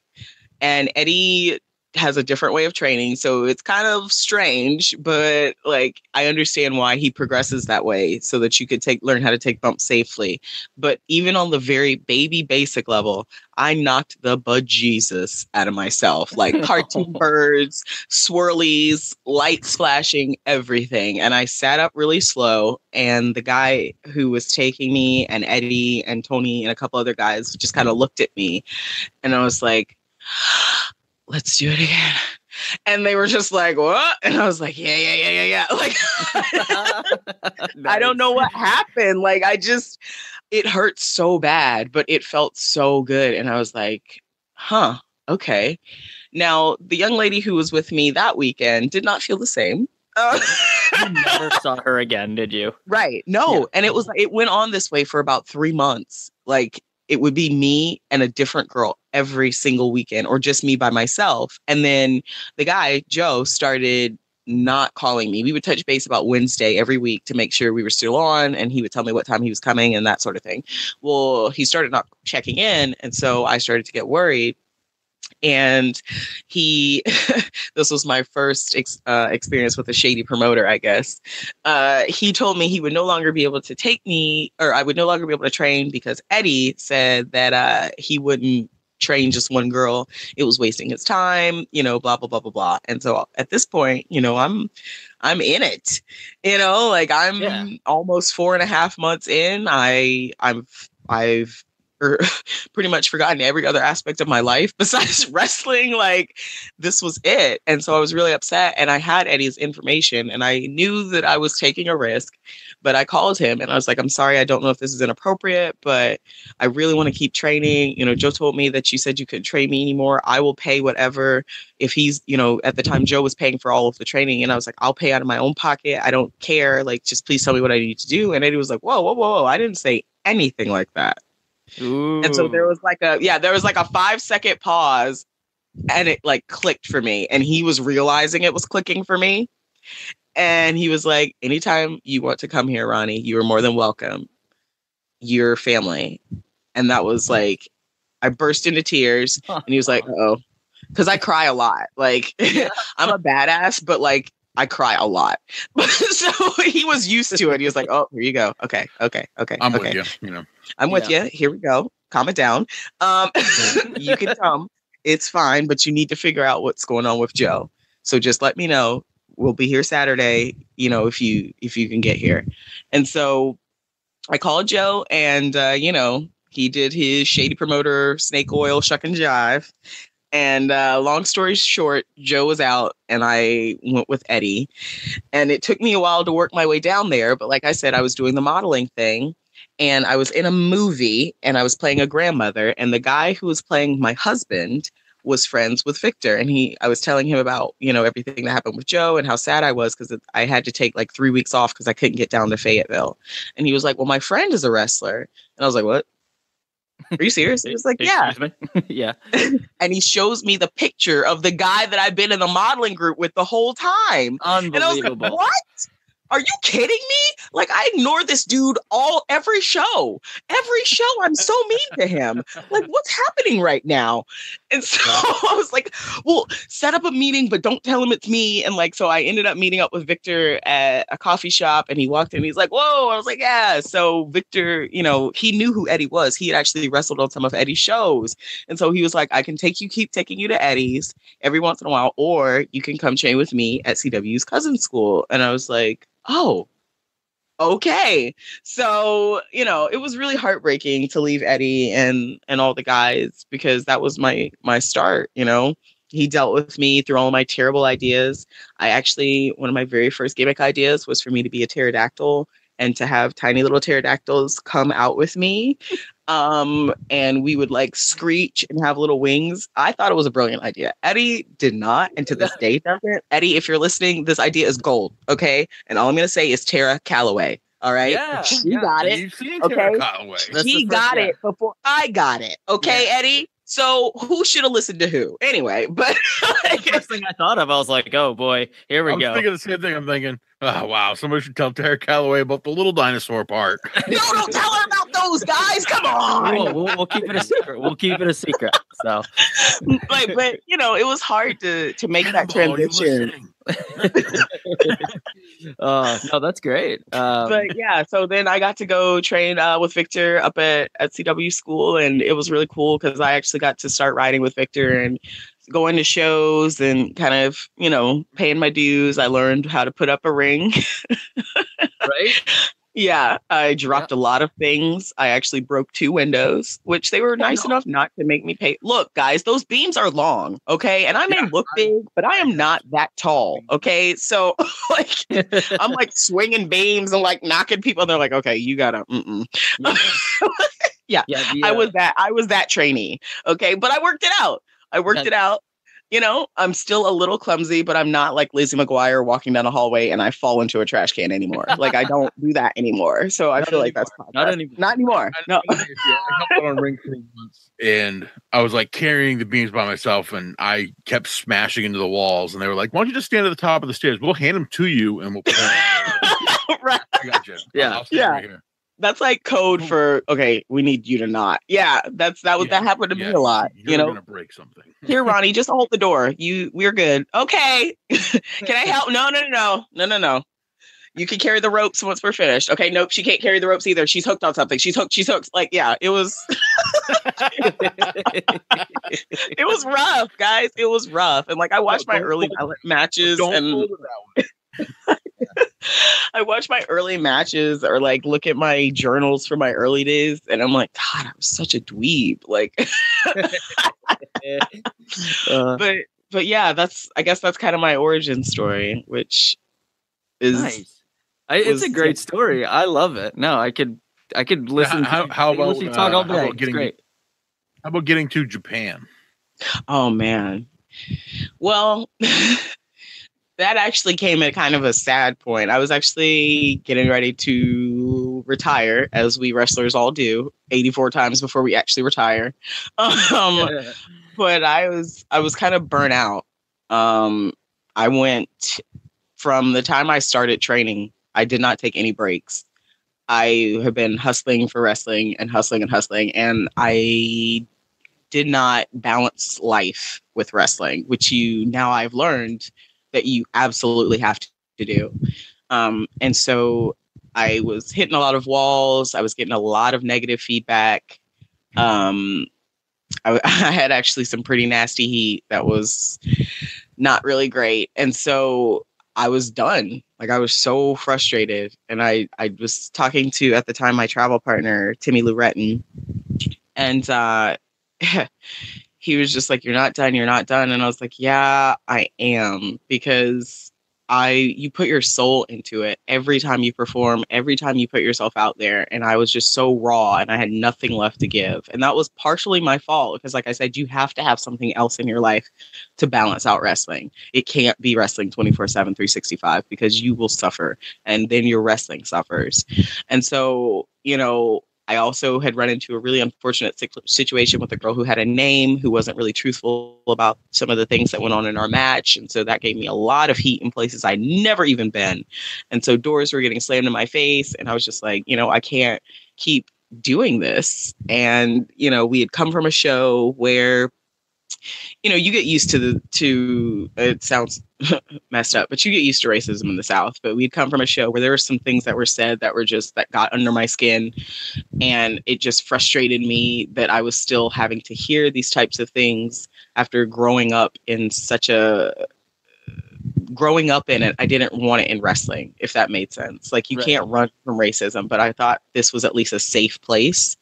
and Eddie has a different way of training, so it's kind of strange, but like I understand why he progresses that way, so that you could learn how to take bumps safely. But even on the very baby basic level, I knocked the bejesus out of myself, like cartoon birds, swirlies, lights flashing, everything. And I sat up really slow, and the guy who was taking me, and Eddie and Tony and a couple other guys, just kind of looked at me, and I was like, let's do it again. And they were just like, what? And I was like, yeah. Like, nice. I don't know what happened. Like, it hurt so bad, but it felt so good. And I was like, okay. Now, the young lady who was with me that weekend did not feel the same. You never saw her again, did you? Right. No. Yeah. And it went on this way for about 3 months. Like, it would be me and a different girl every single weekend, or just me by myself. And then the guy, Joe, started not calling me. We would touch base about Wednesday every week to make sure we were still on, and he would tell me what time he was coming and that sort of thing. Well, he started not checking in, and so I started to get worried. And this was my first experience with a shady promoter, I guess. He told me he would no longer be able to take me, or I would no longer be able to train, because Eddie said that he wouldn't train just one girl. It was wasting his time, blah, blah, blah, blah, blah. And so at this point, I'm in it, like I'm almost 4.5 months in. I've or pretty much forgotten every other aspect of my life besides wrestling. Like, this was it. And so I was really upset, and I had Eddie's information, and I knew that I was taking a risk, but I called him and I was like, I'm sorry, I don't know if this is inappropriate, but I really want to keep training. You know, Joe told me that you said you couldn't train me anymore. I will pay whatever. If he's, you know, at the time Joe was paying for all of the training, and I was like, I'll pay out of my own pocket. I don't care. Like, just please tell me what I need to do. And Eddie was like, whoa, whoa, whoa, whoa. I didn't say anything like that. Ooh. And so there was like a 5-second pause, and it like clicked for me, and he was realizing it was clicking for me. And he was like, anytime you want to come here, Roni, you are more than welcome. You're family. And that was like, I burst into tears, and he was like, oh, because I cry a lot. Like, I'm a badass, but like, I cry a lot. So he was used to it. He was like, oh, here you go. Okay. I'm with you, you know. I'm with you. Here we go. Calm it down. You can come. It's fine, but you need to figure out what's going on with Joe. So just let me know. We'll be here Saturday, you know, if you can get here. And so I called Joe, and, you know, he did his shady promoter, snake oil, shuck and jive. And long story short, Joe was out, and I went with Eddie. And it took me a while to work my way down there. But like I said, I was doing the modeling thing, and I was in a movie, and I was playing a grandmother. And the guy who was playing my husband was friends with Victor. And I was telling him about, you know, everything that happened with Joe and how sad I was because I had to take like 3 weeks off because I couldn't get down to Fayetteville. And he was like, well, my friend is a wrestler. And I was like, what? Are you serious? He was like, yeah. Yeah. And he shows me the picture of the guy that I've been in the modeling group with the whole time. Unbelievable. And I was like, what? Are you kidding me? Like, I ignore this dude every show. Every show, I'm so mean to him. Like, what's happening right now? And so I was like, well, set up a meeting, but don't tell him it's me. And like, so I ended up meeting up with Victor at a coffee shop, and he walked in, and he's like, whoa. I was like, yeah. So Victor, you know, he knew who Eddie was. He had actually wrestled on some of Eddie's shows. And so he was like, I can keep taking you to Eddie's every once in a while, or you can come train with me at CW's cousin school. And I was like, oh, okay. So, you know, it was really heartbreaking to leave Eddie and all the guys, because that was my start, you know. He dealt with me through all of my terrible ideas. One of my very first gimmick ideas was for me to be a pterodactyl and to have tiny little pterodactyls come out with me. And we would like screech and have little wings. I thought it was a brilliant idea. Eddie did not, and to this day doesn't. Eddie, if you're listening, this idea is gold, okay? And all I'm gonna say is Tara Calloway. All right, Yeah, she got it. You've seen Okay. Tara Calloway. He got it before I got it. Okay, Eddie. So who should have listened to who? Anyway, but The first thing I thought of, I was like, oh boy, here we I was go. thinking the same thing. I'm thinking, oh, wow, somebody should tell Tara Calloway about the little dinosaur part. no, don't tell her about those guys. Come on. We'll keep it a secret. We'll keep it a secret. So, but you know, it was hard to make that Cannonball, you transition. no, that's great. But yeah, so then I got to go train with Victor up at CW school, and it was really cool because I actually got to start riding with Victor and going to shows and kind of, you know, paying my dues. I learned how to put up a ring. Right? Yeah, I dropped a lot of things. I actually broke 2 windows, which they were nice enough not to make me pay. Look, guys, those beams are long, okay? And I may look big, but I am not that tall, okay? So, like, I'm like swinging beams and like knocking people, and they're like, okay, you gotta, Yeah, I was that trainee, okay? But I worked it out. It out. You know, I'm still a little clumsy, but I'm not like Lizzie McGuire walking down a hallway and I fall into a trash can anymore. Like, I don't do that anymore. So I feel like that's not anymore. Not anymore. No. I helped out on ring training once, and I was like carrying the beams by myself, and I kept smashing into the walls. And they were like, "Why don't you just stand at the top of the stairs? We'll hand them to you, and we'll put them." Right. I got you. Yeah. I'll stand right here. That's like code for, okay, we need you to not. Yeah, that happened to me a lot. You're gonna break something. Here, Roni, just hold the door. We're good. Okay. Can I help? No. You can carry the ropes once we're finished. Okay, nope, she can't carry the ropes either. She's hooked on something. She's hooked. Like, yeah, it was it was rough, guys. It was rough. And like, I watched my early matches Don't and hold it that way. I watch my early matches or like look at my journals from my early days, and I'm like, God, I was such a dweeb. Like, but yeah, I guess that's kind of my origin story, which is nice. It's a great story. I love it. No, I could listen. How about listen to talk all day. how about It's great. How about getting to Japan? Oh man. Well, that actually came at kind of a sad point. I was actually getting ready to retire, as we wrestlers all do, 84 times before we actually retire. But I was kind of burnt out. I went from the time I started training, I did not take any breaks. I have been hustling for wrestling and hustling and hustling, and I did not balance life with wrestling, which I've learned that you absolutely have to do. And so I was hitting a lot of walls. I was getting a lot of negative feedback. I had actually some pretty nasty heat that was not really great. And so I was done. Like, I was so frustrated. And I was talking to, at the time, my travel partner, Timmy Luretton. And he was just like, you're not done. And I was like, yeah, I am. Because you put your soul into it every time you perform, every time you put yourself out there. And I was just so raw and I had nothing left to give. And that was partially my fault because, like I said, you have to have something else in your life to balance out wrestling. It can't be wrestling 24/7, 365 because you will suffer and then your wrestling suffers. And so, I also had run into a really unfortunate situation with a girl who had a name who wasn't really truthful about some of the things that went on in our match. And so that gave me a lot of heat in places I'd never even been. And so doors were getting slammed in my face. And I was just like, I can't keep doing this. And, we had come from a show where, you get used to it sounds messed up, but you get used to racism in the South. But we'd come from a show where there were some things that were said that got under my skin. And it just frustrated me that I was still having to hear these types of things after growing up in it. I didn't want it in wrestling, if that made sense. Like, you can't run from racism, but I thought this was at least a safe place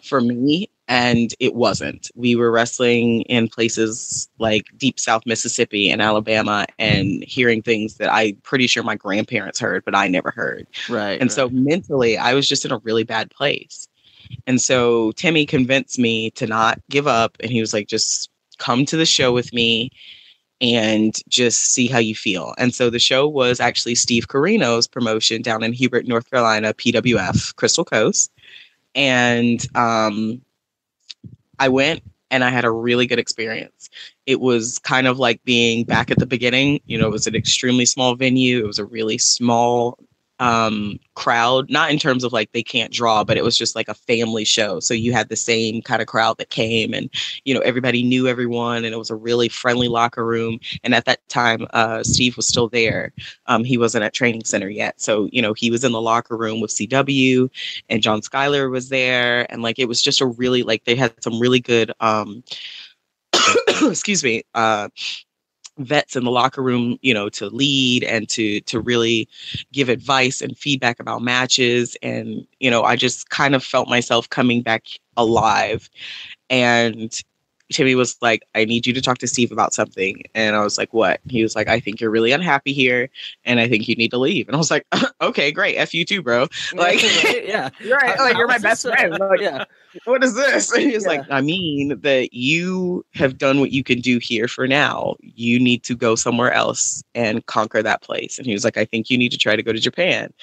for me. And it wasn't. We were wrestling in places like deep South Mississippi and Alabama and hearing things that I'm pretty sure my grandparents heard, but I never heard. So mentally, I was just in a really bad place. And so Timmy convinced me to not give up. And he was like, just come to the show with me and just see how you feel. And so the show was actually Steve Carino's promotion down in Hubert, North Carolina, PWF, Crystal Coast. And I went and I had a really good experience. It was kind of like being back at the beginning. It was an extremely small venue. It was a really small crowd, not in terms of like they can't draw, but it was just like a family show. So you had the same kind of crowd that came and, everybody knew everyone and it was a really friendly locker room. And at that time, Steve was still there. He wasn't at training center yet. So, he was in the locker room with CW and John Schuyler was there. And like, it was just a really, like, they had some really good, excuse me, vets in the locker room, to lead and to really give advice and feedback about matches. And, I just kind of felt myself coming back alive. And Timmy was like, I need you to talk to Steve about something. And I was like, what? He was like, I think you're really unhappy here and I think you need to leave. And I was like, okay, great. F you too, bro. Like, yeah, you're right. Like, you're my best friend. Like, what is this? And he was like, I mean that you have done what you can do here for now. You need to go somewhere else and conquer that place. And he was like, I think you need to try to go to Japan.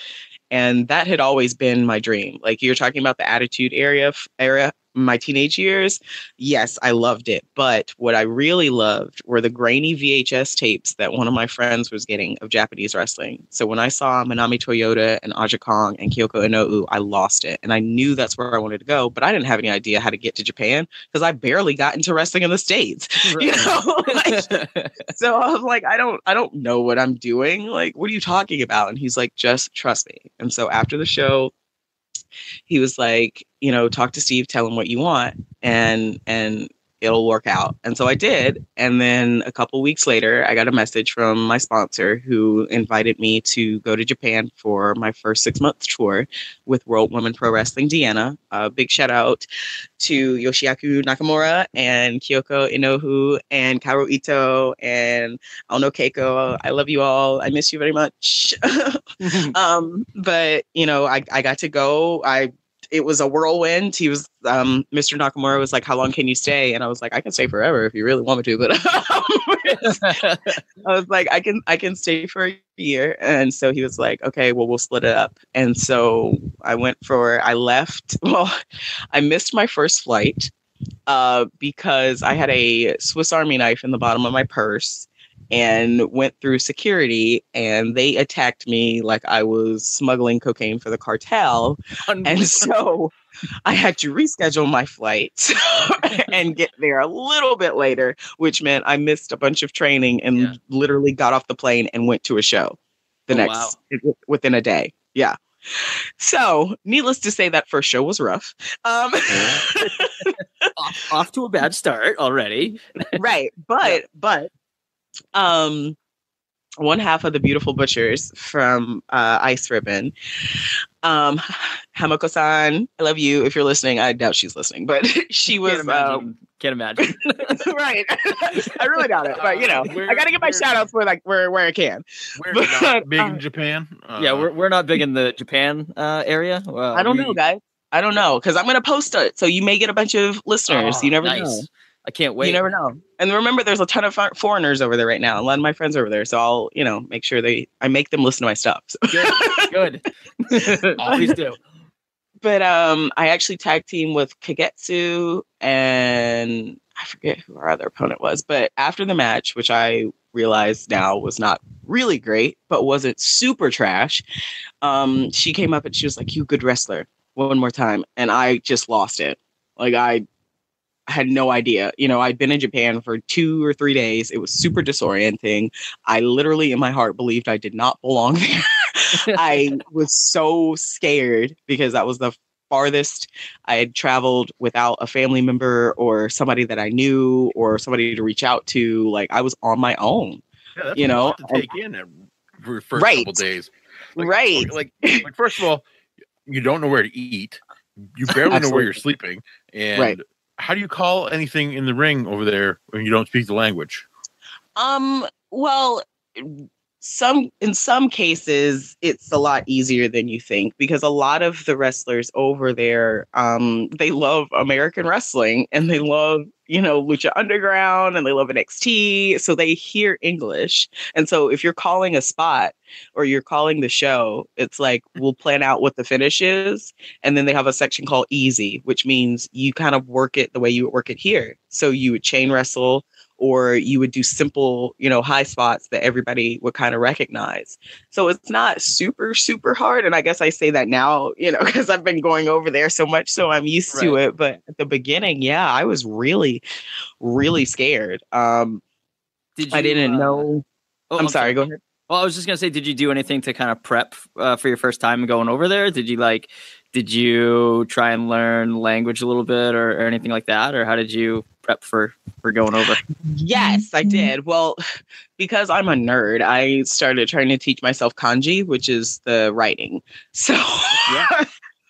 And that had always been my dream. Like, you're talking about the Attitude Era, my teenage years. Yes, I loved it. But what I really loved were the grainy VHS tapes that one of my friends was getting of Japanese wrestling. So when I saw Manami Toyota and Aja Kong and Kyoko Inoue, I lost it. And I knew that's where I wanted to go, but I didn't have any idea how to get to Japan because I barely got into wrestling in the States. So I was like, I don't know what I'm doing. Like, what are you talking about? And he's like, just trust me. And so after the show, he was like, talk to Steve, tell him what you want. And it'll work out. And so I did. And then a couple weeks later, I got a message from my sponsor who invited me to go to Japan for my first 6-month tour with World Women Pro Wrestling Deanna. Big shout out to Yoshiaku Nakamura and Kyoko Inoue and Kaoru Ito and Ono Keiko. I love you all. I miss you very much. But, you know, I got to go. It was a whirlwind. He was, Mr. Nakamura was like, how long can you stay? And I was like, I can stay forever if you really want me to. But I was like, I can stay for a year. And so he was like, okay, well, we'll split it up. And so I left. Well, I missed my first flight because I had a Swiss Army knife in the bottom of my purse and went through security, and they attacked me like I was smuggling cocaine for the cartel. And so I had to reschedule my flight and get there a little bit later, which meant I missed a bunch of training and literally got off the plane and went to a show within a day. Yeah. So needless to say, that first show was rough. Off to a bad start already. Right. But one half of the beautiful butchers from Ice Ribbon, Hamako-san, I love you if you're listening. I doubt she's listening, but she was can't imagine. Right. I really doubt it, but you know, I gotta get my shout outs where I can. We're not big in Japan. We're not big in the Japan area. I don't know, guys. I don't know, because I'm gonna post it, so you may get a bunch of listeners. You never know. I can't wait. You never know. And remember, there's a ton of foreigners over there right now. A lot of my friends over there. So I'll, make sure I make them listen to my stuff. So. Good. Always do. But I actually tag team with Kagetsu, and I forget who our other opponent was. But after the match, which I realize now was not really great, but wasn't super trash, she came up and she was like, "You good wrestler, one more time." And I just lost it. Like I had no idea. I'd been in Japan for 2 or 3 days. It was super disorienting. I literally in my heart believed I did not belong there. I was so scared because that was the farthest I had traveled without a family member or somebody that I knew or somebody to reach out to. Like I was on my own. Yeah, that's a lot to take in for the first couple days. Like first of all, you don't know where to eat. You barely know where you're sleeping. And how do you call anything in the ring over there when you don't speak the language? Well, in some cases it's a lot easier than you think, because a lot of the wrestlers over there, they love American wrestling and they love, Lucha Underground, and they love NXT. So they hear English. And so if you're calling a spot or you're calling the show, it's like, we'll plan out what the finish is. And then they have a section called easy, which means you kind of work it the way you would work it here. So you would chain wrestle, or you would do simple, high spots that everybody would kind of recognize. So it's not super, super hard. And I guess I say that now, because I've been going over there so much, so I'm used to it. But at the beginning, I was really, really scared. I didn't know. I'm sorry, go ahead. Well, I was just going to say, did you do anything to kind of prep for your first time going over there? Did you try and learn language a little bit or anything like that? Or how did you prep for going over? Yes, I did. Well, because I'm a nerd, I started trying to teach myself kanji, which is the writing. So,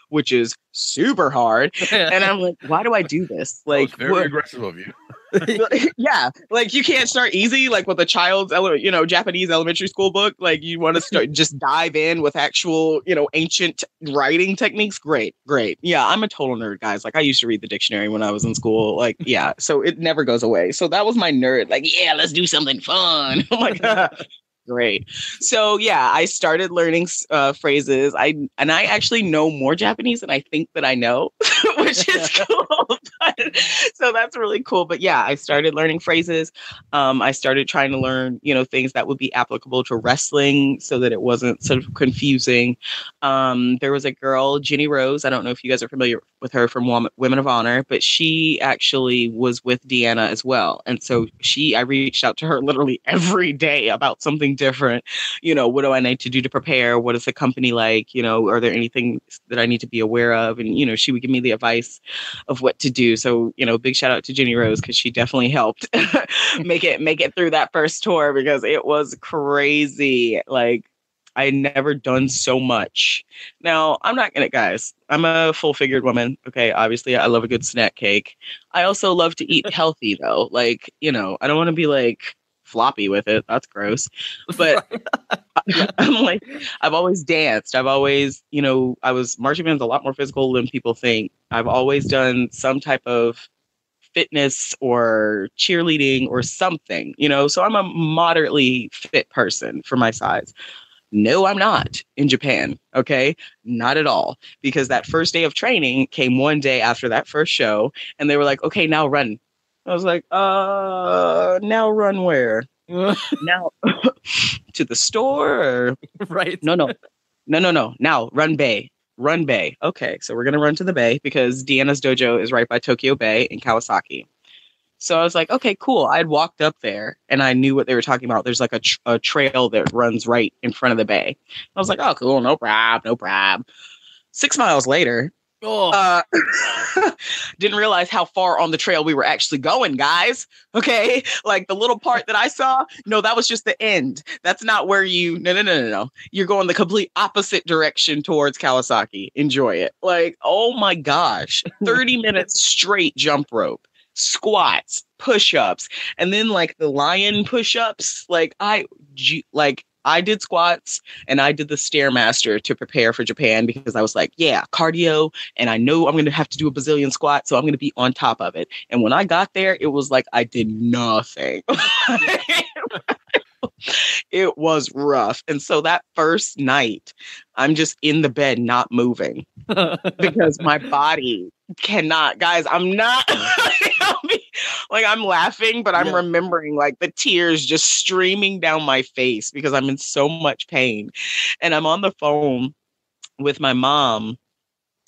which is super hard. And I'm like, why do I do this? Like, very aggressive of you. Yeah, like you can't start easy, like with a child's, Japanese elementary school book. Like you want to start, just dive in with actual, ancient writing techniques. Great. Yeah, I'm a total nerd, guys. Like I used to read the dictionary when I was in school. Like, yeah, so it never goes away. So that was my nerd. Like, yeah, let's do something fun. I'm like, great. So yeah, I started learning phrases. I actually know more Japanese than I think that I know, which is cool. So that's really cool. But yeah, I started learning phrases. I started trying to learn, things that would be applicable to wrestling so that it wasn't sort of confusing. There was a girl, Jenny Rose. I don't know if you guys are familiar with her from Women of Honor, but she actually was with Deanna as well. And so I reached out to her literally every day about something different. What do I need to do to prepare? What is the company like? Are there anything that I need to be aware of? And, she would give me the advice of what to do. So, big shout out to Jenny Rose, because she definitely helped make it through that first tour, because it was crazy. Like, I had never done so much. Now, I'm not gonna, guys, I'm a full-figured woman. Okay, obviously, I love a good snack cake. I also love to eat healthy, though. Like, I don't want to be like floppy with it. That's gross. But I'm like, I've always danced. I've always, marching band's a lot more physical than people think. I've always done some type of fitness or cheerleading or something, so I'm a moderately fit person for my size. No, I'm not in Japan. Okay. Not at all. Because that first day of training came one day after that first show, and they were like, okay, now run. I was like, now run where? Now to the store? Or... Right. No. Now run Bay. Run Bay. Okay. So we're going to run to the Bay, because Deanna's dojo is right by Tokyo Bay in Kawasaki. So I was like, okay, cool. I'd walked up there and I knew what they were talking about. There's like a trail that runs right in front of the bay. I was like, oh, cool. No prob. 6 miles later, didn't realize how far on the trail we were actually going, guys. Okay. Like the little part that I saw, no, that was just the end. That's not where no. You're going the complete opposite direction towards Kawasaki. Enjoy it. Like, oh my gosh, 30 minutes straight jump rope. Squats, push-ups, and then like the lion push-ups. Like I did squats and I did the Stairmaster to prepare for Japan, because I was like, yeah, cardio, and I know I'm going to have to do a bazillion squats, so I'm going to be on top of it. And when I got there, it was like I did nothing. It was rough. And so that first night, I'm just in the bed, not moving, because my body cannot, guys, I'm not like, I'm laughing, but I'm remembering like the tears just streaming down my face because I'm in so much pain. And I'm on the phone with my mom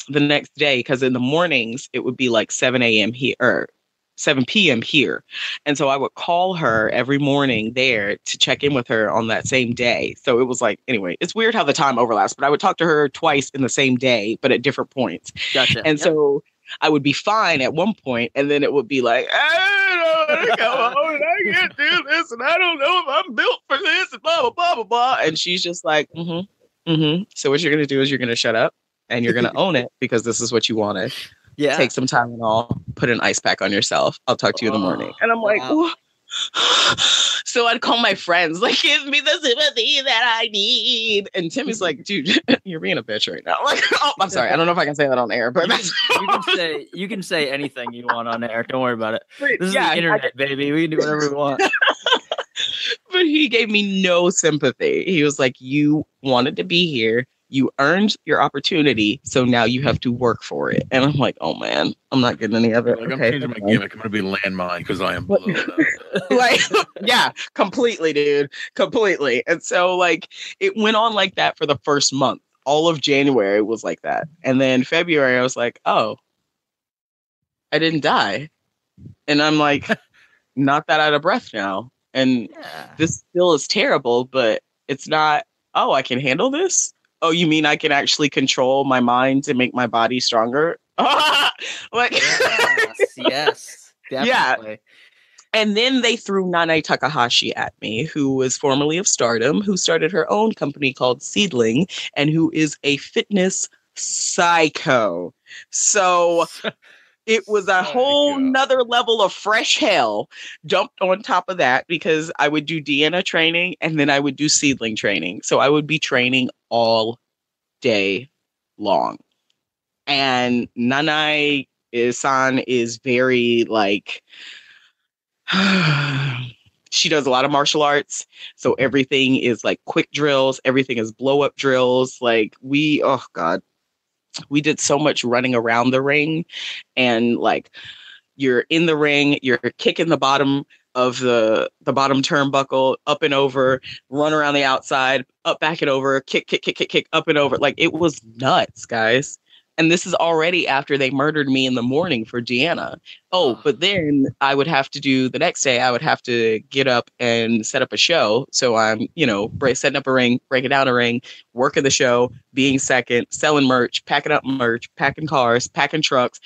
the next day, because in the mornings it would be like 7 a.m. here, or 7 p.m. here. And so I would call her every morning there to check in with her on that same day. So it was like, anyway, it's weird how the time overlaps, but I would talk to her twice in the same day, but at different points. Gotcha. And so I would be fine at one point, and then it would be like, I don't know to go home, and I can't do this, and I don't know if I'm built for this, and blah, blah, blah, blah, blah. And she's just like, So what you're going to do is you're going to shut up, and you're going to own it, because this is what you wanted. Yeah. Take some time and all, put an ice pack on yourself. I'll talk to you in the morning. And I'm like, wow. So I'd call my friends, like, give me the sympathy that I need. And Timmy's like, dude, you're being a bitch right now. Like, oh, I'm sorry. I don't know if I can say that on air, but you can say anything you want on air. Don't worry about it. This is yeah, the internet, baby. We can do whatever we want. But he gave me no sympathy. He was like, you wanted to be here. You earned your opportunity, so now you have to work for it. And I'm like, oh man, I'm not getting any of it. Like, okay, I'm changing my gimmick. I'm going to be landmine because I am below that. Like, yeah, completely, dude. Completely. And so like it went on like that for the first month. All of January was like that. And then February, I was like, oh, I didn't die. And I'm like, not that out of breath now. And this still is terrible, but it's not, oh, I can handle this. Oh, you mean I can actually control my mind to make my body stronger? Like, yes, definitely. Yeah. And then they threw Nanae Takahashi at me, who was formerly of Stardom, who started her own company called Seedling, and who is a fitness psycho. So it was a whole nother level of fresh hell dumped on top of that, because I would do Deanna training and then I would do Seedling training. So I would be training all day long. And Nanae-san is very like, she does a lot of martial arts. So everything is like quick drills. Everything is blow up drills. Like we did so much running around the ring, and like you're in the ring, you're kicking the bottom of the bottom turnbuckle up and over, run around the outside, up, back and over, kick, up and over. Like it was nuts, guys. And this is already after they murdered me in the morning for Deanna. Oh, but then I would have to do the next day, I would have to get up and set up a show. So I'm, setting up a ring, breaking down a ring, working the show, being second, selling merch, packing up merch, packing cars, packing trucks.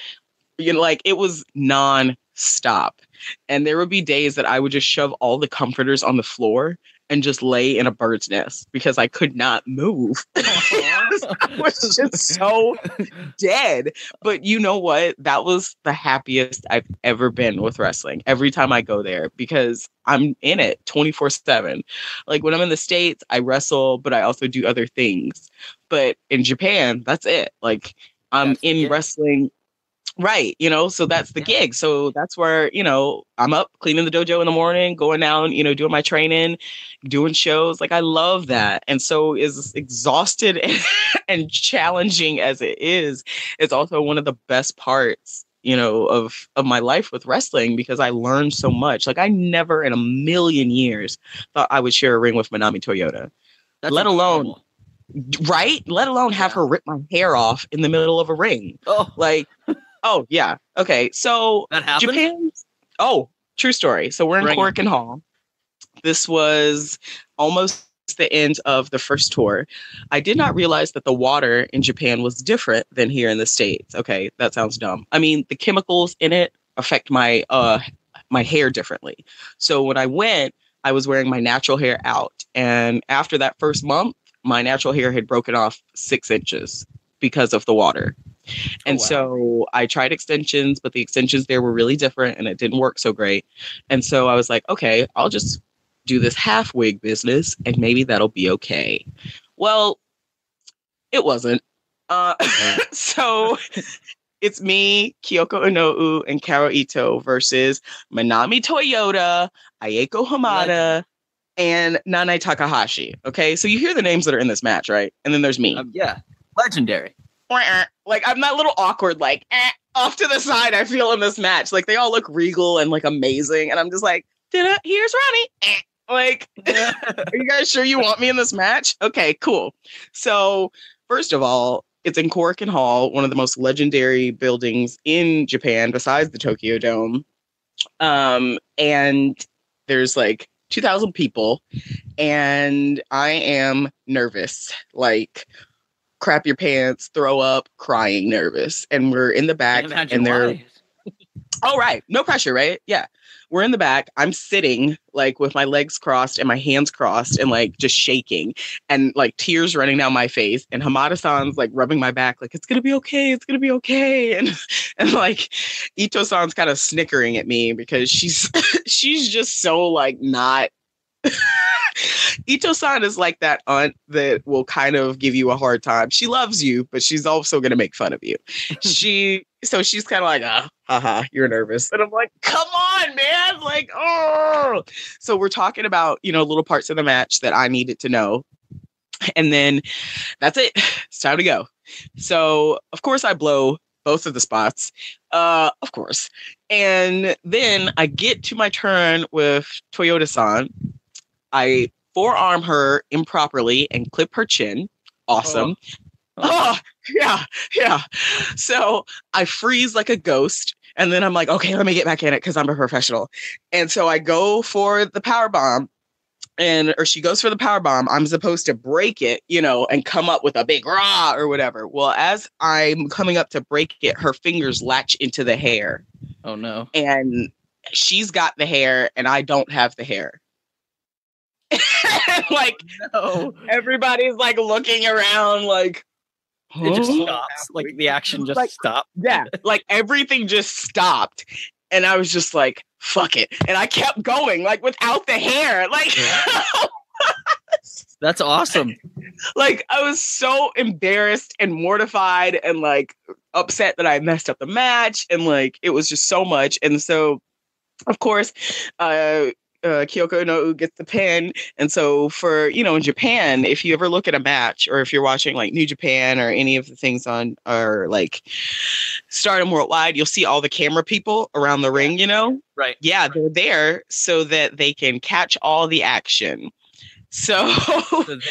Like it was non-stop. And there would be days that I would just shove all the comforters on the floor and just lay in a bird's nest because I could not move. I was just so dead. But you know what? That was the happiest I've ever been with wrestling every time I go there because I'm in it 24/7. Like when I'm in the States, I wrestle, but I also do other things. But in Japan, that's it. Like I'm in wrestling. Right. So that's the gig. So that's where, I'm up cleaning the dojo in the morning, going down, doing my training, doing shows. Like I love that. And so as exhausted and challenging as it is, it's also one of the best parts, of my life with wrestling because I learned so much. Like I never in a million years thought I would share a ring with Manami Toyota. That's let alone, right? Let alone have her rip my hair off in the middle of a ring. Oh, like, oh, yeah. Okay. So that happened? Japan. Oh, true story. So we're in Korakuen Hall. This was almost the end of the first tour. I did not realize that the water in Japan was different than here in the States. Okay. That sounds dumb. I mean, the chemicals in it affect my hair differently. So when I went, I was wearing my natural hair out. And after that first month, my natural hair had broken off 6 inches because of the water. And so I tried extensions, but the extensions there were really different and it didn't work so great. And so I was like, okay, I'll just do this half wig business and maybe that'll be okay. Well, it wasn't. So it's me, Kyoko Inoue, and Karo Ito versus Manami Toyota, Ayako Hamada, and Nanae Takahashi. Okay, so you hear the names that are in this match, right? And then there's me. Yeah, legendary. Like I'm that little awkward, like off to the side. I feel in this match, like they all look regal and like amazing, and I'm just like, here's Ronnie. Like, are you guys sure you want me in this match? Okay, cool. So first of all, it's in Korakuen Hall, one of the most legendary buildings in Japan, besides the Tokyo Dome. And there's like 2,000 people, and I am nervous, like crap your pants, throw up, crying, nervous. And we're in the back and they're oh, right. No pressure, right? Yeah. We're in the back. I'm sitting like with my legs crossed and my hands crossed and like just shaking and like tears running down my face. And Hamada-san's like rubbing my back, like, it's going to be okay. It's going to be okay. And like Ito-san's kind of snickering at me because she's just so like not Ito-san is like that aunt that will kind of give you a hard time. She loves you, but she's also going to make fun of you. So she's kind of like, haha, you're nervous. And I'm like, come on, man. Like, oh. So we're talking about, little parts of the match that I needed to know. And then that's it. It's time to go. So, of course, I blow both of the spots. Of course. And then I get to my turn with Toyota-san. I forearm her improperly and clip her chin. Awesome. Oh, yeah. So I freeze like a ghost. And then I'm like, okay, let me get back in it because I'm a professional. And so I go for the power bomb. Or she goes for the power bomb. I'm supposed to break it, and come up with a big rah or whatever. Well, as I'm coming up to break it, her fingers latch into the hair. Oh, no. And she's got the hair and I don't have the hair. Like, no. Everybody's like looking around like, it just stops. Like the action just stopped. Yeah. Like everything just stopped. And I was just like, fuck it. And I kept going like without the hair. Like, that's awesome. Like I was so embarrassed and mortified and like upset that I messed up the match. And like, it was just so much. And so, of course, Kyoko Inoue gets the pin. And so for, in Japan, if you ever look at a match or if you're watching like New Japan or any of the things on or like Stardom Worldwide, you'll see all the camera people around the ring, Right. Yeah, they're there so that they can catch all the action. So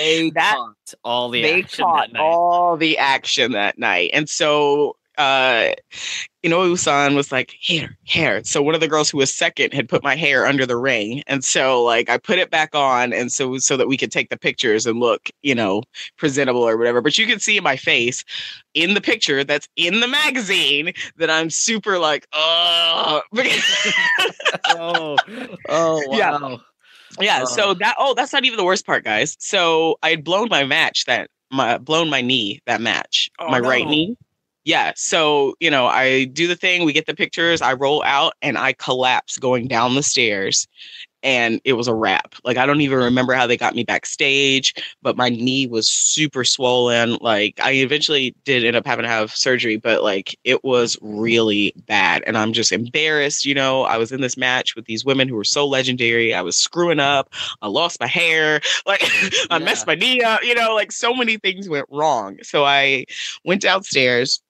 they caught all the action that night. all the action that night. And so Inoue-san was like, hair. So one of the girls who was second had put my hair under the ring. And so like I put it back on and so that we could take the pictures and look, presentable or whatever. But you can see in my face in the picture that's in the magazine that I'm super like, oh. Oh, wow. Yeah. So that's not even the worst part, guys. So I had blown my knee that match, right knee. Yeah. So, I do the thing, we get the pictures, I roll out and I collapse going down the stairs and it was a wrap. Like, I don't even remember how they got me backstage, but my knee was super swollen. Like, I eventually did end up having to have surgery, but like, it was really bad. And I'm just embarrassed. I was in this match with these women who were so legendary. I was screwing up. I lost my hair. Like, I messed my knee up, like so many things went wrong. So I went downstairs.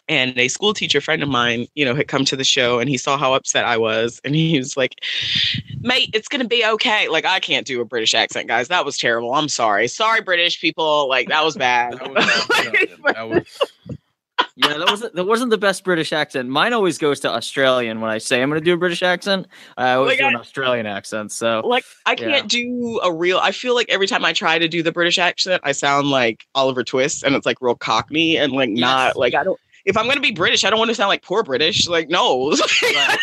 And a school teacher friend of mine, had come to the show and he saw how upset I was. And he was like, mate, it's going to be okay. Like, I can't do a British accent, guys. That was terrible. I'm sorry. Sorry, British people. Like, that was bad. That wasn't the best British accent. Mine always goes to Australian when I say I'm going to do a British accent. I always do an Australian accent. So like, I can't do I feel like every time I try to do the British accent, I sound like Oliver Twist and it's like real Cockney and like not like, I don't. If I'm going to be British, I don't want to sound like poor British. Like, no. Right.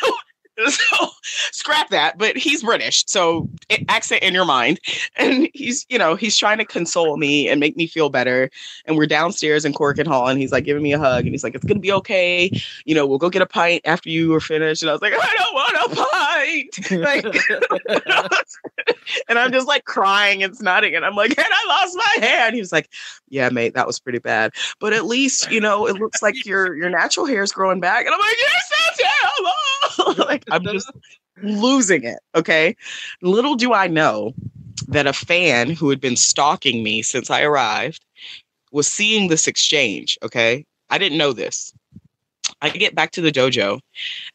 So scrap that. But he's British. So accent in your mind. And he's trying to console me and make me feel better. And we're downstairs in Corkin Hall and he's like giving me a hug. And he's like, it's going to be okay. We'll go get a pint after you are finished. And I was like, I don't want a pint. Like, and I'm just like crying and snotting. And I'm like, and I lost my hair. And he was like, yeah, mate, that was pretty bad. But at least, it looks like your natural hair is growing back. And I'm like, you're so terrible. Like, I'm just losing it. Okay. Little do I know that a fan who had been stalking me since I arrived was seeing this exchange. Okay. I didn't know this. I get back to the dojo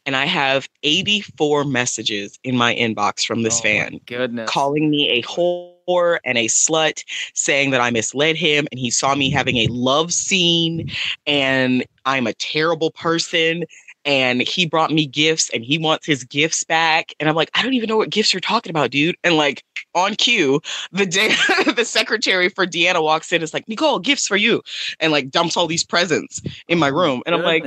and I have 84 messages in my inbox from this fan. Goodness. Calling me a whore and a slut, saying that I misled him and he saw me having a love scene and I'm a terrible person. And he brought me gifts and he wants his gifts back. And I'm like, I don't even know what gifts you're talking about, dude. And like on cue, the day the secretary for Deanna walks in, is like, Nicole, gifts for you. And like dumps all these presents in my room. And I'm like,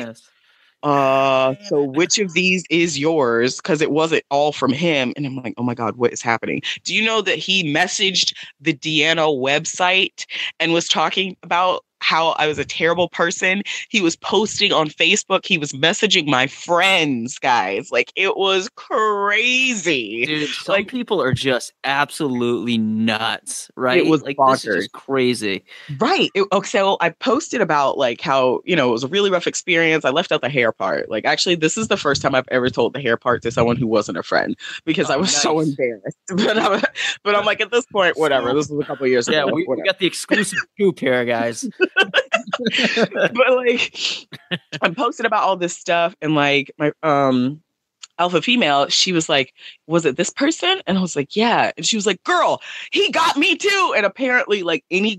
so which of these is yours? Because it wasn't all from him. And I'm like, oh my God, what is happening? Do you know that he messaged the Deanna website and was talking about how I was a terrible person? He was posting on Facebook. He was messaging my friends, guys. Like, it was crazy. Dude, some people are just absolutely nuts, right? It was like bonkers. This is just crazy. Right. So I posted about like how, it was a really rough experience. I left out the hair part. Like, actually, this is the first time I've ever told the hair part to someone who wasn't a friend because I was so embarrassed. But I'm like, at this point, whatever. This was a couple of years ago. Yeah, we got the exclusive scoop here, guys. But like, I posted about all this stuff and like my alpha female, she was like, was it this person? And I was like, yeah. And she was like, girl, he got me too. And apparently like any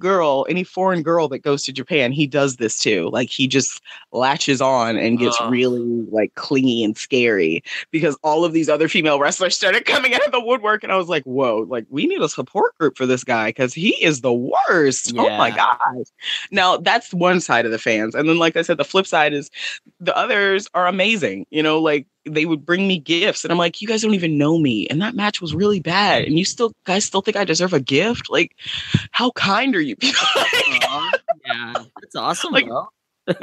foreign girl that goes to Japan, he does this too. Like, he just latches on and gets really like clingy and scary because all of these other female wrestlers started coming out of the woodwork. And I was like, whoa, like we need a support group for this guy because he is the worst. Yeah. Oh my gosh. Now that's one side of the fans. And then, like I said, the flip side is the others are amazing. Like, they would bring me gifts and I'm like, you guys don't even know me. And that match was really bad. And you guys still think I deserve a gift? Like, how kind are you? Yeah, that's awesome. Like,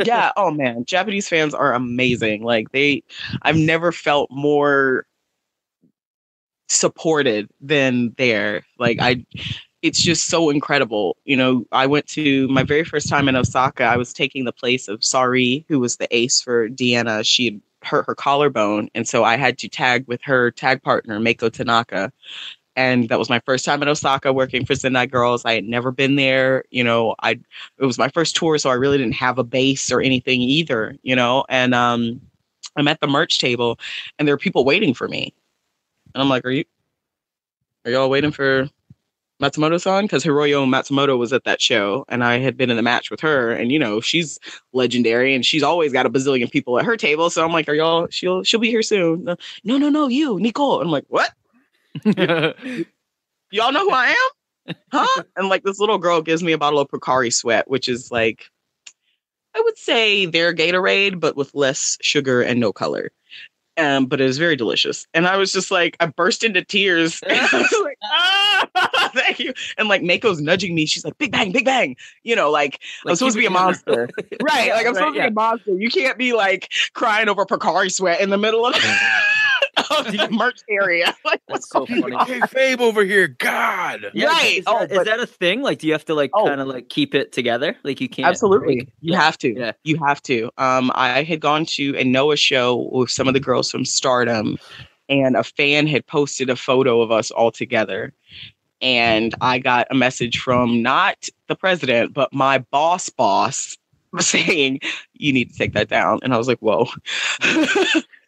yeah. Oh man. Japanese fans are amazing. Like I've never felt more supported than there. Like it's just so incredible. I went to my very first time in Osaka. I was taking the place of Sari, who was the ace for Deanna. She had hurt her collarbone. And so I had to tag with her tag partner, Meiko Tanaka. And that was my first time in Osaka working for Sendai Girls. I had never been there. It was my first tour, so I really didn't have a base or anything either, and I'm at the merch table and there are people waiting for me. And I'm like, are y'all waiting for Matsumoto-san, because Hiroyo Matsumoto was at that show, and I had been in the match with her, and she's legendary, and she's always got a bazillion people at her table. So I'm like, "Are y'all? She'll be here soon." No, you, Nicole. I'm like, "What? Y'all know who I am? Huh?" And like this little girl gives me a bottle of Pocari Sweat, which is like, I would say their Gatorade, but with less sugar and no color. But it was very delicious. And I was just like, I burst into tears. And I was like, thank you. And like Mako's nudging me. She's like, big bang, big bang. Like I'm supposed to be a monster. Right. Like I'm supposed to be a monster. You can't be like crying over Pocari Sweat in the middle of the merch area. Like, that's so funny. Hey, Fabe over here. God. Yeah, right. Is that a thing? Like, do you have to like kind of like keep it together? Like you can't. Absolutely. You have to. Yeah. You have to. I had gone to a Noah show with some of the girls from Stardom, and a fan had posted a photo of us all together. And I got a message from not the president, but my boss saying, "You need to take that down." And I was like, whoa.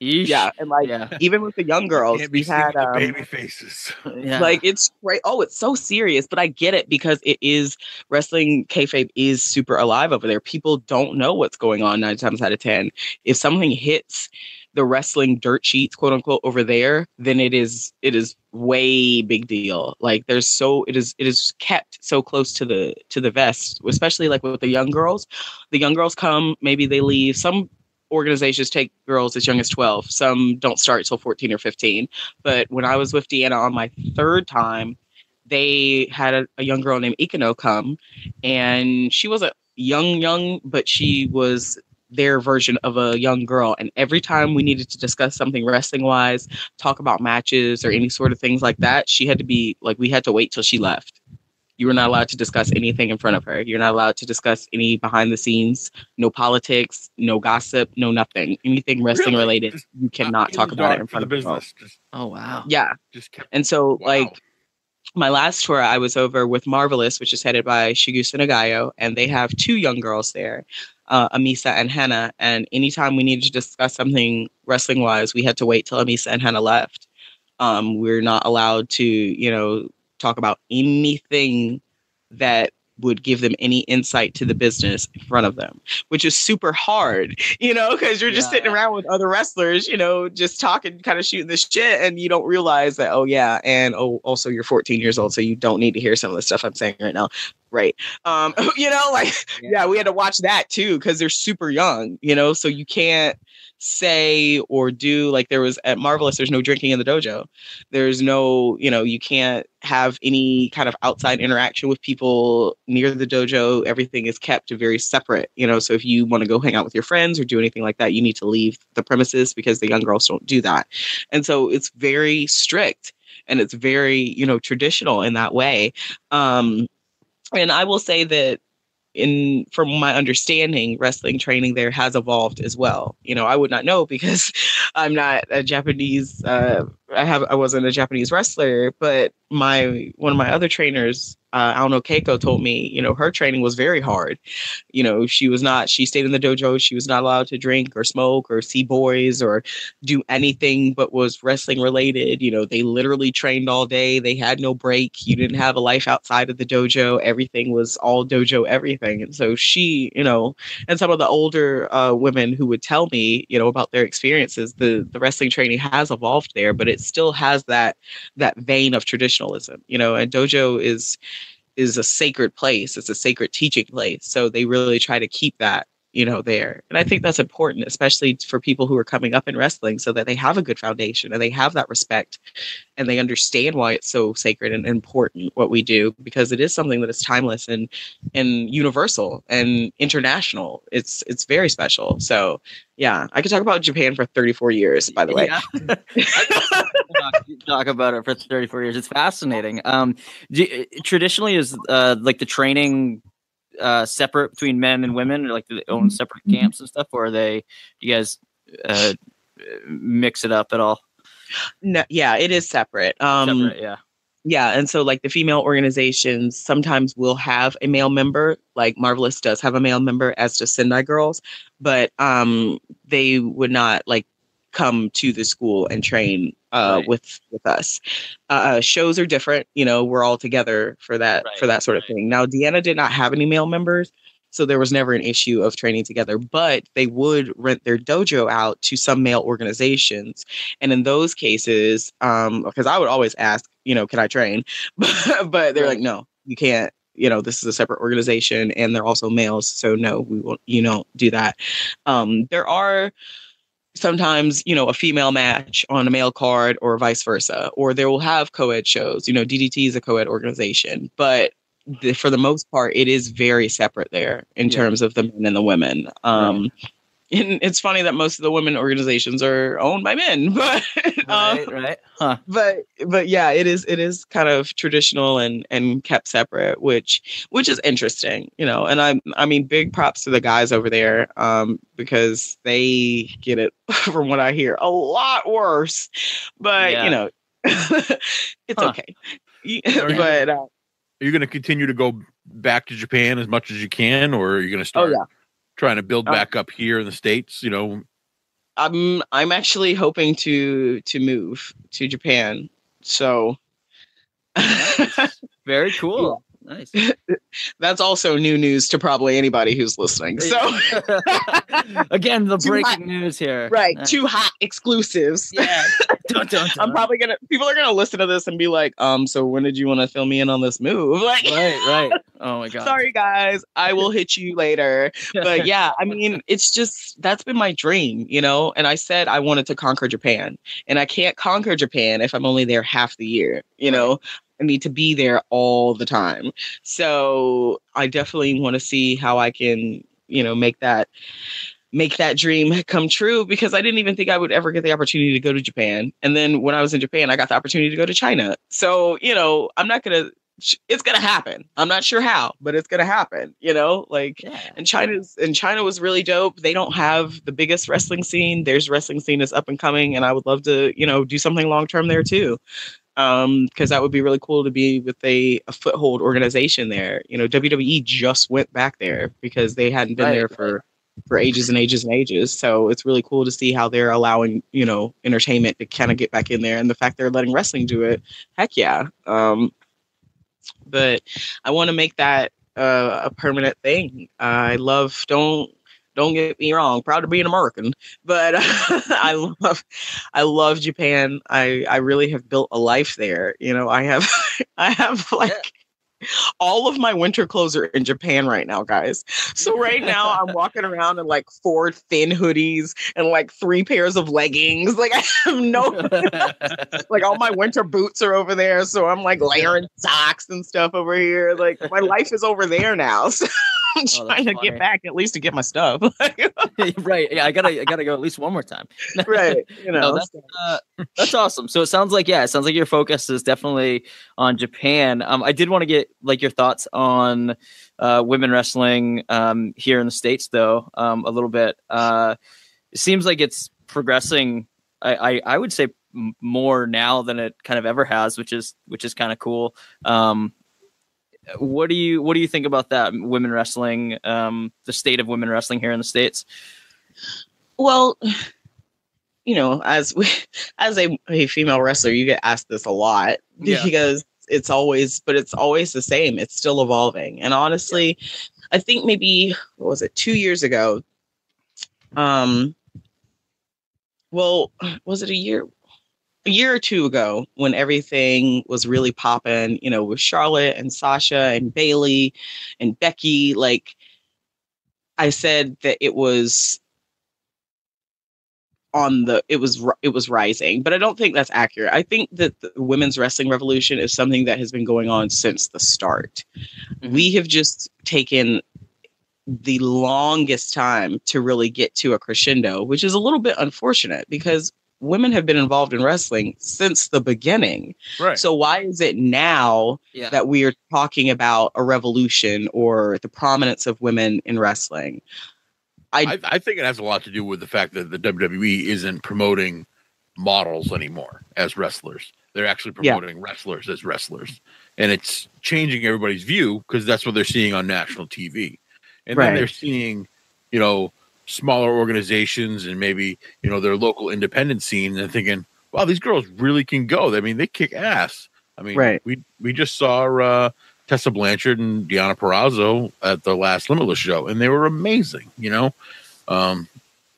Yeah. And like, even with the young girls, we had baby faces. Like, it's great. Oh, it's so serious, but I get it because it is wrestling. Kayfabe is super alive over there. People don't know what's going on 9 times out of 10. If something hits the wrestling dirt sheets, quote unquote, over there, then it is way big deal. Like it is kept so close to the vest, especially like with the young girls. The young girls come, maybe they leave. Some organizations take girls as young as 12. Some don't start till 14 or 15. But when I was with Deanna on my 3rd time, they had a young girl named Ikano come, and she wasn't young, but she was their version of a young girl. And every time we needed to discuss something wrestling wise, talk about matches or any sort of things like that, she had to be like, we had to wait till she left. You were not allowed to discuss anything in front of her. You're not allowed to discuss any behind the scenes, no politics, no gossip, no nothing. Anything wrestling related, you cannot talk about it in front of business. Oh, wow. Yeah. And so like my last tour, I was over with Marvelous, which is headed by Shigusa Nagayo, and they have 2 young girls there, Amisa and Hannah. And anytime we needed to discuss something wrestling wise, we had to wait till Amisa and Hannah left. We're not allowed to, talk about anything that would give them any insight to the business in front of them, which is super hard, because you're just sitting around with other wrestlers, just talking, kind of shooting the shit, and you don't realize that, also you're 14 years old, so you don't need to hear some of the stuff I'm saying right now. Right. We had to watch that too, because they're super young, so you can't say or do, like there was at Marvelous, there's no drinking in the dojo. There's no, you can't have any kind of outside interaction with people near the dojo. Everything is kept very separate, so if you want to go hang out with your friends or do anything like that, you need to leave the premises, because the young girls don't do that. And so it's very strict, and it's very, traditional in that way. And I will say that from my understanding, wrestling training there has evolved as well. I would not know because I'm not a Japanese, I wasn't a Japanese wrestler, but one of my other trainers, Aono Keiko, told me, her training was very hard. She stayed in the dojo. She was not allowed to drink or smoke or see boys or do anything but was wrestling related. They literally trained all day. They had no break. You didn't have a life outside of the dojo. Everything was all dojo, everything. And so she, and some of the older women who would tell me, about their experiences, the wrestling training has evolved there, but it still has that vein of traditionalism, and dojo is a sacred place. It's a sacred teaching place. So they really try to keep that, there. And I think that's important, especially for people who are coming up in wrestling, so that they have a good foundation and they have that respect and they understand why it's so sacred and important what we do, because it is something that is timeless and universal and international. It's very special. So yeah, I could talk about Japan for 34 years, by the way. Talk about it for 34 years. It's fascinating. Traditionally, is like the training separate between men and women, or like do they own separate camps and stuff, or do you guys mix it up at all? No, yeah, it is separate. Yeah, and so like the female organizations sometimes will have a male member, like Marvelous does have a male member, as does Sendai Girls, but they would not like come to the school and train Right. with us. Shows are different, you know, we're all together for that sort of thing. Now, Deanna did not have any male members, so there was never an issue of training together, but they would rent their dojo out to some male organizations. And in those cases, because I would always ask, you know, can I train? But they're like, no, you can't. You know, this is a separate organization and they're also males. So no, we won't, you know, do that. There are sometimes, you know, a female match on a male card or vice versa, or they will have co-ed shows. You know, DDT is a co-ed organization, but for the most part, it is very separate there in terms of the men and the women. And it's funny that most of the women organizations are owned by men, but but yeah, it is kind of traditional and kept separate, which is interesting, you know. And I mean, big props to the guys over there, because they get it from what I hear a lot worse, but you know, it's okay. But are you going to continue to go back to Japan as much as you can, or are you going to start trying to build back up here in the States? You know, I'm actually hoping to move to Japan. So nice. Very cool. Nice. That's also new news to probably anybody who's listening. So again, the breaking news here. Right. Nice. 2 hot exclusives. Yeah. Don't. I'm probably people are gonna listen to this and be like, so when did you want to fill me in on this move? Like, right. Oh my God. Sorry guys, I will hit you later. But yeah, I mean, it's just, that's been my dream, you know? And I said I wanted to conquer Japan, and I can't conquer Japan if I'm only there half the year, you know? I need to be there all the time. So I definitely want to see how I can, you know, make that dream come true, because I didn't even think I would ever get the opportunity to go to Japan. And then when I was in Japan, I got the opportunity to go to China. So, you know, it's going to happen. I'm not sure how, but it's going to happen, you know, like, and China was really dope. They don't have the biggest wrestling scene. Their wrestling scene is up and coming, and I would love to, you know, do something long-term there too. Because that would be really cool to be with a foothold organization there. You know, WWE just went back there because they hadn't been there for ages and ages and ages. So it's really cool to see how they're allowing, you know, entertainment to kind of get back in there, and the fact they're letting wrestling do it. Heck yeah. But I want to make that a permanent thing. I love, don't get me wrong, proud to be an American, but I love Japan. I really have built a life there. You know, I have like all of my winter clothes are in Japan right now, guys. So right now I'm walking around in like 4 thin hoodies and like 3 pairs of leggings. Like I have like all my winter boots are over there. So I'm like layering socks and stuff over here. Like my life is over there now. So I'm trying to get back at least to get my stuff. Right. Yeah, I gotta go at least one more time. Right. You know, that's awesome. So it sounds like your focus is definitely on Japan. I did want to get like your thoughts on women wrestling here in the States, though, a little bit. It seems like it's progressing. I would say more now than it kind of ever has, which is kind of cool. What do you think about that, women wrestling, the state of women wrestling here in the States? Well, you know, as a female wrestler, you get asked this a lot because it's always the same. It's still evolving. And honestly, I think maybe, what was it, 2 years ago? Well, was it a year or two ago when everything was really popping, you know, with Charlotte and Sasha and Bailey and Becky? Like, I said that it was rising, but I don't think that's accurate. I think that the women's wrestling revolution is something that has been going on since the start. Mm-hmm. We have just taken the longest time to really get to a crescendo, which is a little bit unfortunate because women have been involved in wrestling since the beginning. Right. So why is it now that we are talking about a revolution or the prominence of women in wrestling? I think it has a lot to do with the fact that the WWE isn't promoting models anymore as wrestlers. They're actually promoting wrestlers as wrestlers. And it's changing everybody's view because that's what they're seeing on national TV. And then they're seeing, you know, smaller organizations and maybe, their local independent scene and thinking, wow, these girls really can go. I mean, they kick ass. I mean, Right. we just saw Tessa Blanchard and Deonna Purrazzo at the last Limitless show, and they were amazing, and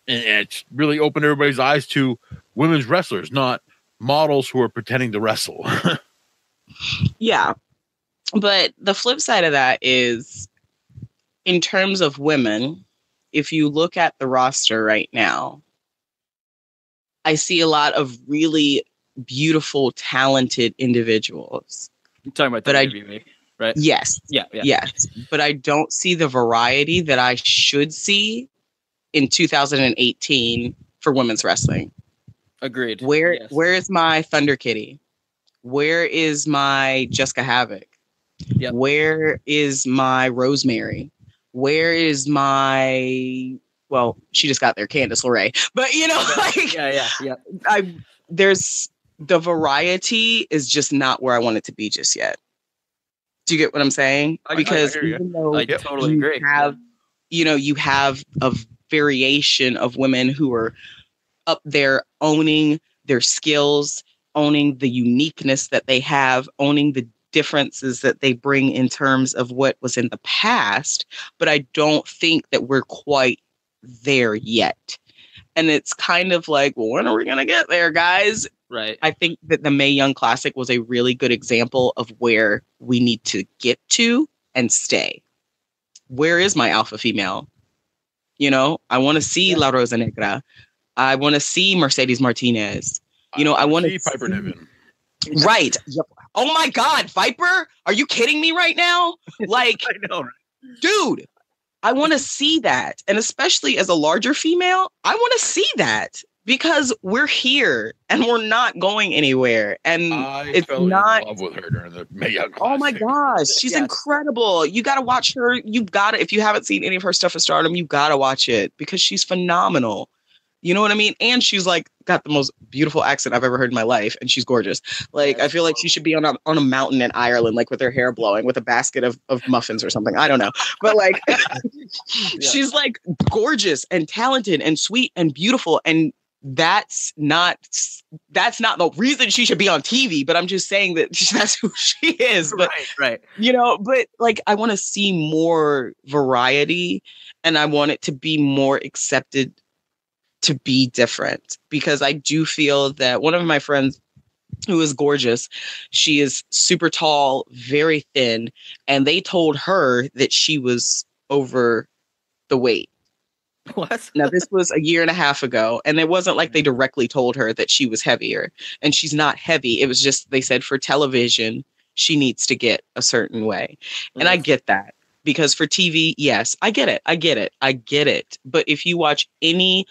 it's really opened everybody's eyes to women's wrestlers, not models who are pretending to wrestle. Yeah. But the flip side of that is, in terms of women, if you look at the roster right now, I see a lot of really beautiful, talented individuals. You're talking about WWE, right? Yes. Yeah. Yes. But I don't see the variety that I should see in 2018 for women's wrestling. Agreed. Where Yes. is my Thunder Kitty? Where is my Jessica Havoc? Yep. Where is my Rosemary? Where is my, well, she just got there, Candice LeRae. But like, yeah. There's the variety is just not where I want it to be just yet. Do you get what I'm saying? Because even though I totally agree. You have a variation of women who are up there owning their skills, owning the uniqueness that they have, owning the differences that they bring in terms of what was in the past, but I don't think that we're quite there yet. And it's kind of like, well, when are we going to get there, guys? Right. I think that the Mae Young Classic was a really good example of where we need to get to and stay. Where is my alpha female? I want to see La Rosa Negra. I want to see Mercedes Martinez. I want to see Piper Niven. Right. Yep. Oh my God, Viper? Are you kidding me right now? Like, I know, dude, I want to see that. And especially as a larger female, I want to see that because we're here and we're not going anywhere. And I fell in love with her during the Mae Young Classic. Oh my gosh, she's incredible. You got to watch her. If you haven't seen any of her stuff in Stardom, you got to watch it because she's phenomenal. You know what I mean? And she's like got the most beautiful accent I've ever heard in my life. And she's gorgeous. Like, I feel like she should be on a mountain in Ireland, like with her hair blowing with a basket of muffins or something. I don't know. But like, she's like gorgeous and talented and sweet and beautiful. And that's not the reason she should be on TV. But I'm just saying that that's who she is. But, right. But like, I want to see more variety and I want it to be more accepted to be different, because I do feel that one of my friends who is gorgeous, she is super tall, very thin, and they told her that she was over the weight. What? Now, this was a year and a half ago, and it wasn't like they directly told her that she was heavier, and she's not heavy. It was just, they said for television, she needs to get a certain way. And I get that, because for TV, yes, I get it. But if you watch any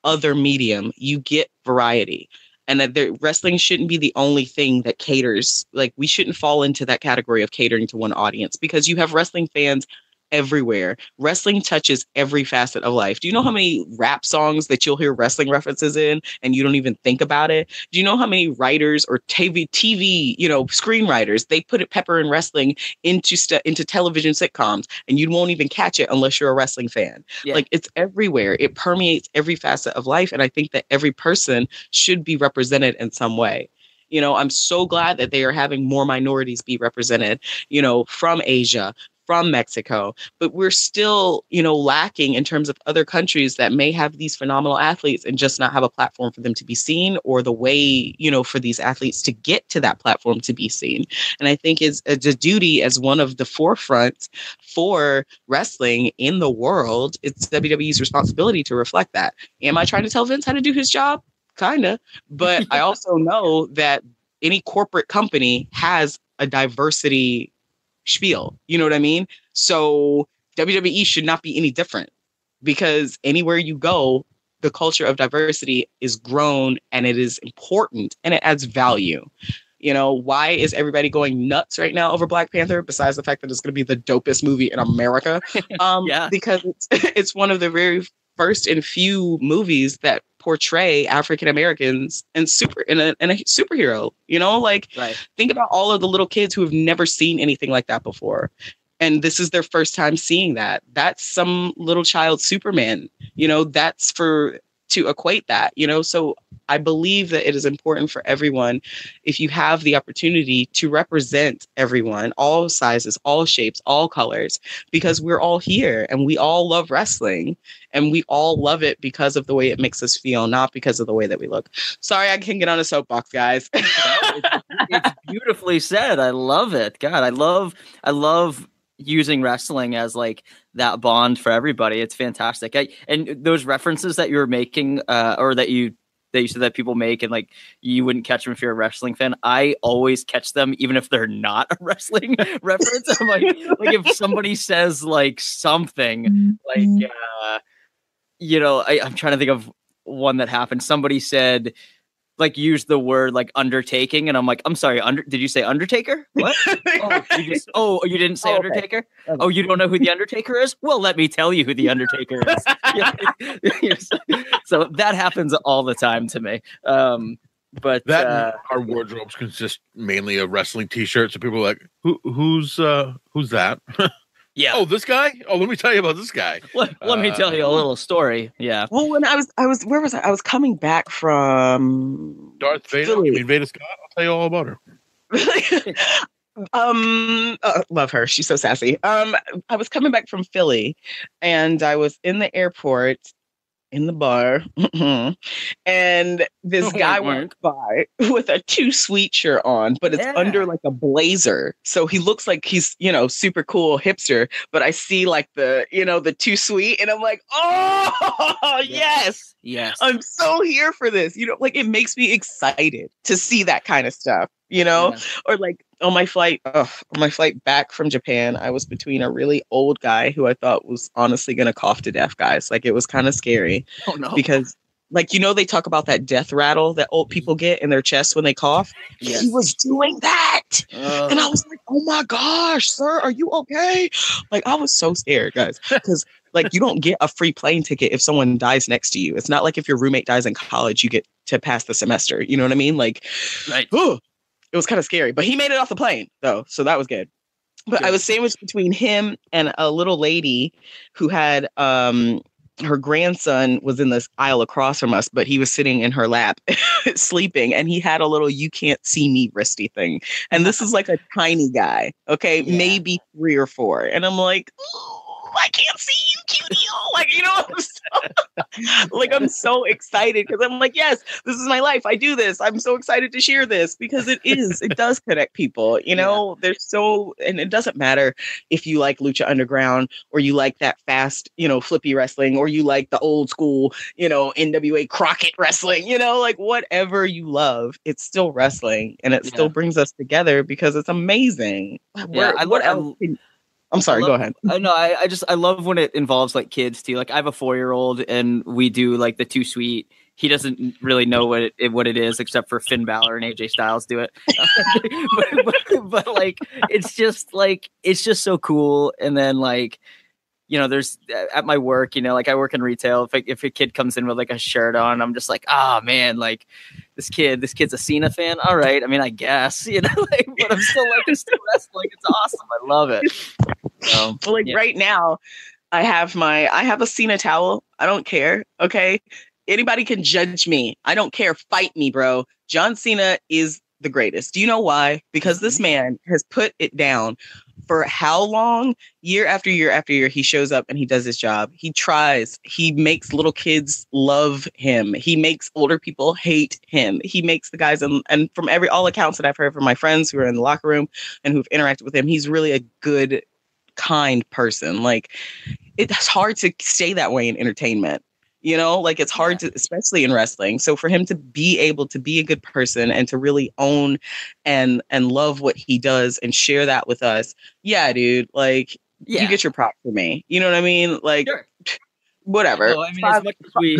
other medium, you get variety, and that wrestling shouldn't be the only thing that caters. Like, we shouldn't fall into that category of catering to one audience, because you have wrestling fans everywhere. Wrestling touches every facet of life. Do you know how many rap songs that you'll hear wrestling references in and you don't even think about it? Do you know how many writers or TV, screenwriters, they put pepper in wrestling into television sitcoms, and you won't even catch it unless you're a wrestling fan. Yeah. Like, it's everywhere. It permeates every facet of life. And I think that every person should be represented in some way. I'm so glad that they are having more minorities be represented, from Asia, from Mexico, but we're still, lacking in terms of other countries that may have these phenomenal athletes and just not have a platform for them to be seen, or the way, for these athletes to get to that platform to be seen. And I think it's a duty as one of the forefronts for wrestling in the world. It's WWE's responsibility to reflect that. Am I trying to tell Vince how to do his job? Kinda. But I also know that any corporate company has a diversity spiel. You know what I mean? So WWE should not be any different, because anywhere you go, the culture of diversity is grown and it is important and it adds value. Why is everybody going nuts right now over Black Panther, besides the fact that it's going to be the dopest movie in America? Because it's one of the very first and few movies that portray African Americans and a superhero. Think about all of the little kids who have never seen anything like that before. And this is their first time seeing that. That's some little child Superman, you know, that's to equate that, you know. So I believe that it is important for everyone, if you have the opportunity, to represent everyone, all sizes, all shapes, all colors, because we're all here and we all love wrestling and we all love it because of the way it makes us feel, not because of the way that we look. Sorry, I can get on a soapbox, guys. It's beautifully said. I love it. God, I love using wrestling as like that bond for everybody. It's fantastic. And those references that you're making, or that you said that people make, and like you wouldn't catch them if you're a wrestling fan. I always catch them, even if they're not a wrestling reference. I'm like if somebody says like something like, you know, I'm trying to think of one that happened. Somebody said, like, use the word like undertaking, and I'm like, I'm sorry, did you say Undertaker? What? You didn't say Undertaker? Okay. Oh, you don't know who the Undertaker is? Well, let me tell you who the Undertaker is. So that happens all the time to me. But that our wardrobes consist mainly of wrestling T-shirts, so people are like, who's that? Yeah. Oh, this guy? Oh, let me tell you about this guy. Let me tell you a little story. Yeah. Well, when I was where was I? I was coming back from Darth Vader. You mean Veda Scott? I'll tell you all about her. Love her. She's so sassy. I was coming back from Philly, and I was in the airport in the bar, and this guy walked by with a Too Sweet shirt on, but it's under like a blazer, so he looks like he's, you know, super cool hipster, but I see like the, you know, the Too Sweet, and I'm like, oh yes, I'm so here for this, you know, like it makes me excited to see that kind of stuff, you know. Or like on my flight back from Japan, I was between a really old guy who I thought was honestly going to cough to death, guys. Like, it was kind of scary. Oh, no. Because, like, you know, they talk about that death rattle that old people get in their chest when they cough. Yes. He was doing that. And I was like, oh my gosh, sir, are you okay? Like, I was so scared, guys, because like, you don't get a free plane ticket if someone dies next to you. It's not like if your roommate dies in college, you get to pass the semester. You know what I mean? Like, right. It was kind of scary, but he made it off the plane though. So that was good. But I was sandwiched between him and a little lady who had, her grandson was in this aisle across from us, but he was sitting in her lap sleeping, and he had a little "you can't see me" wristy thing. And this is like a tiny guy. Okay. Yeah. Maybe 3 or 4. And I'm like, I can't see you, cutie. Like, you know, like, I'm so excited because I'm like, yes, this is my life. I do this. I'm so excited to share this because it does connect people, you know. There's and it doesn't matter if you like Lucha Underground or you like that fast, you know, flippy wrestling, or you like the old school, you know, NWA Crockett wrestling, you know, like whatever you love, it's still wrestling, and it still brings us together because it's amazing. I'm sorry, go ahead. I love when it involves like kids too. Like, I have a 4-year-old, and we do like the Too Sweet. He doesn't really know what it is, except for Finn Balor and AJ Styles do it. but like, it's just so cool. And then, like, you know, there's at my work, you know, like I work in retail. If a kid comes in with like a shirt on, I'm just like, oh man, like this kid's a Cena fan. All right. I mean, I guess, you know, like, but I'm still like, it's still wrestling. It's awesome. I love it. So, right now, I have a Cena towel. I don't care. Okay. Anybody can judge me. I don't care. Fight me, bro. John Cena is the greatest. Do you know why? Because this man has put it down for how long? Year after year after year, he shows up and he does his job. He tries. He makes little kids love him. He makes older people hate him. He makes the guys, and from all accounts that I've heard from my friends who are in the locker room and who've interacted with him, he's really a good, kind person. Like, it's hard to stay that way in entertainment. You know, like, it's hard to, especially in wrestling. So for him to be able to be a good person and to really own and love what he does and share that with us. Yeah, dude, like, you get your props for me. You know what I mean? Like, whatever. No, I mean,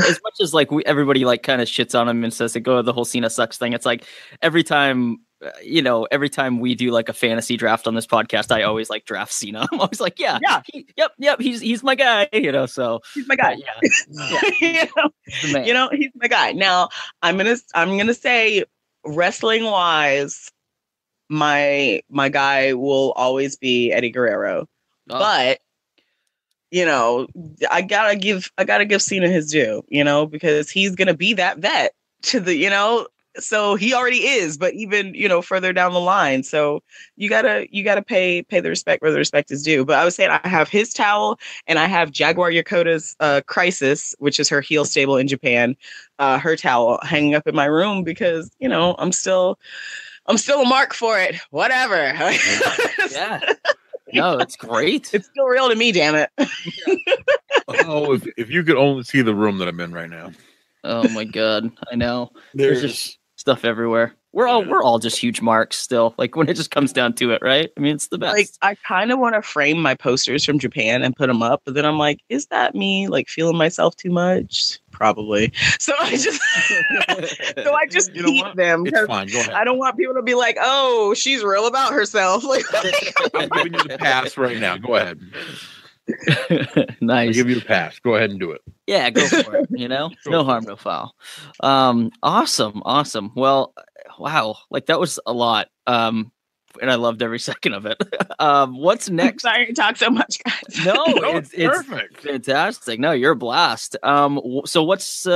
as much as everybody like kind of shits on him and says, "Go the whole Cena sucks" thing. It's like every time we do like a fantasy draft on this podcast, I always like draft Cena. I'm always like, he's my guy, you know. So he's my guy. You know, he's my guy. Now I'm gonna say, wrestling wise, my guy will always be Eddie Guerrero. But I gotta give Cena his due, because he's gonna be that vet to the, so he already is, but even, further down the line. So you gotta pay the respect where the respect is due. But I was saying I have his towel and I have Jaguar Yokota's Crisis, which is her heel stable in Japan, her towel hanging up in my room because, I'm still a mark for it. Whatever. Yeah. No, it's great. It's still real to me, damn it. Oh, if you could only see the room that I'm in right now. Oh my God, I know. There's just stuff everywhere. We're all just huge marks still. Like when it just comes down to it, right? I mean, it's the best. Like I kind of want to frame my posters from Japan and put them up, but then I'm like, is that me like feeling myself too much? Probably. So I just keep them. It's fine. Go ahead. I don't want people to be like, oh, she's real about herself. Like I'm giving you the pass right now. Go ahead. Nice. I'll give you the pass. Go ahead and do it. Yeah, go for it. No harm, no foul. Awesome. Well, wow, like that was a lot. And I loved every second of it. What's next? Sorry to talk so much, guys. No, it's perfect. Fantastic. No, you're a blast. So what's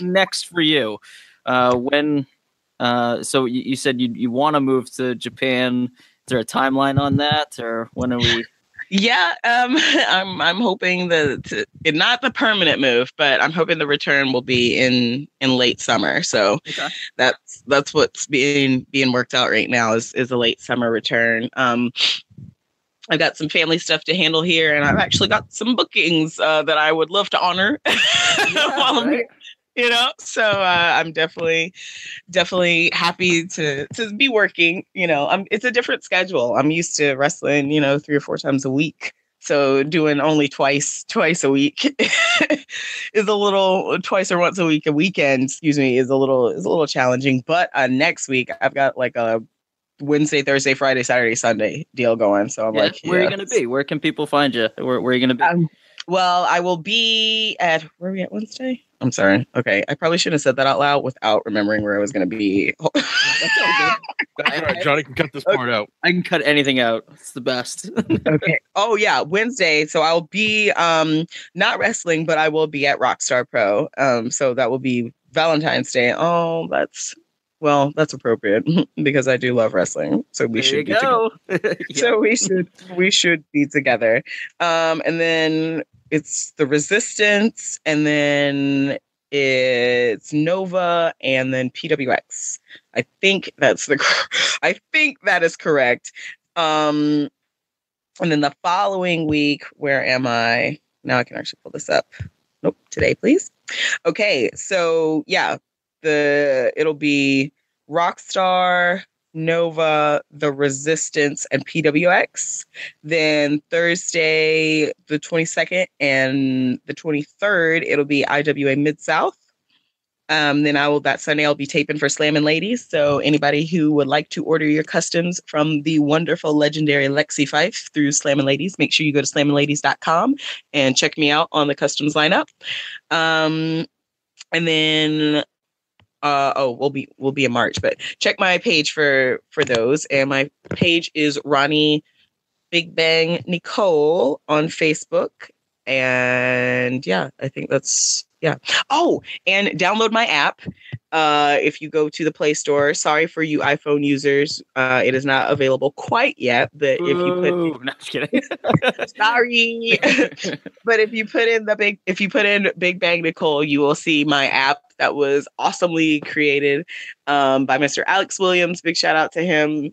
next for you? So you said you want to move to Japan. Is there a timeline on that, or when are we? Yeah, I'm hoping not the permanent move, but I'm hoping the return will be in late summer. So okay. That's what's being worked out right now is a late summer return. I've got some family stuff to handle here, and I've actually got some bookings that I would love to honor while I'm here. So I'm definitely happy to be working. It's a different schedule. I'm used to wrestling, 3 or 4 times a week. So doing only twice a week is a little twice or once a week, a weekend, excuse me, is a little challenging. But next week I've got like a Wednesday, Thursday, Friday, Saturday, Sunday deal going. So I'm like, where are you going to be? Where can people find you? Where are you going to be? Well, I will be at, where are we at Wednesday? I'm sorry. Okay. I probably shouldn't have said that out loud without remembering where I was going to be. That's all good. That's all right. Johnny can cut this part out. I can cut anything out. It's the best. Okay. Oh yeah. Wednesday. So I'll be, not wrestling, but I will be at Rockstar Pro. So that will be Valentine's Day. Oh, that's appropriate because I do love wrestling. So we should be together. So we should be together. And then it's the Resistance, and then it's Nova, and then PWX. I think that is correct. And then the following week, where am I? Now I can actually pull this up. Nope, today, please. Okay, so yeah, it'll be Rockstar, Nova, The Resistance, and PWX. Then Thursday, the 22nd and the 23rd, it'll be IWA Mid-South. Then that Sunday I'll be taping for Slammin' Ladies. So anybody who would like to order your customs from the wonderful, legendary Lexi Fife through Slammin' Ladies, make sure you go to slamminladies.com and check me out on the customs lineup. And then we'll be in March, but check my page for those. And my page is Roni Big Bang Nicole on Facebook. And yeah, I think that's, yeah. Oh, and download my app. If you go to the Play Store, sorry for you iPhone users, it is not available quite yet. But if you put, no, just kidding. Sorry, but if you put in Big Bang Nicole, you will see my app that was awesomely created by Mr. Alex Williams. Big shout out to him.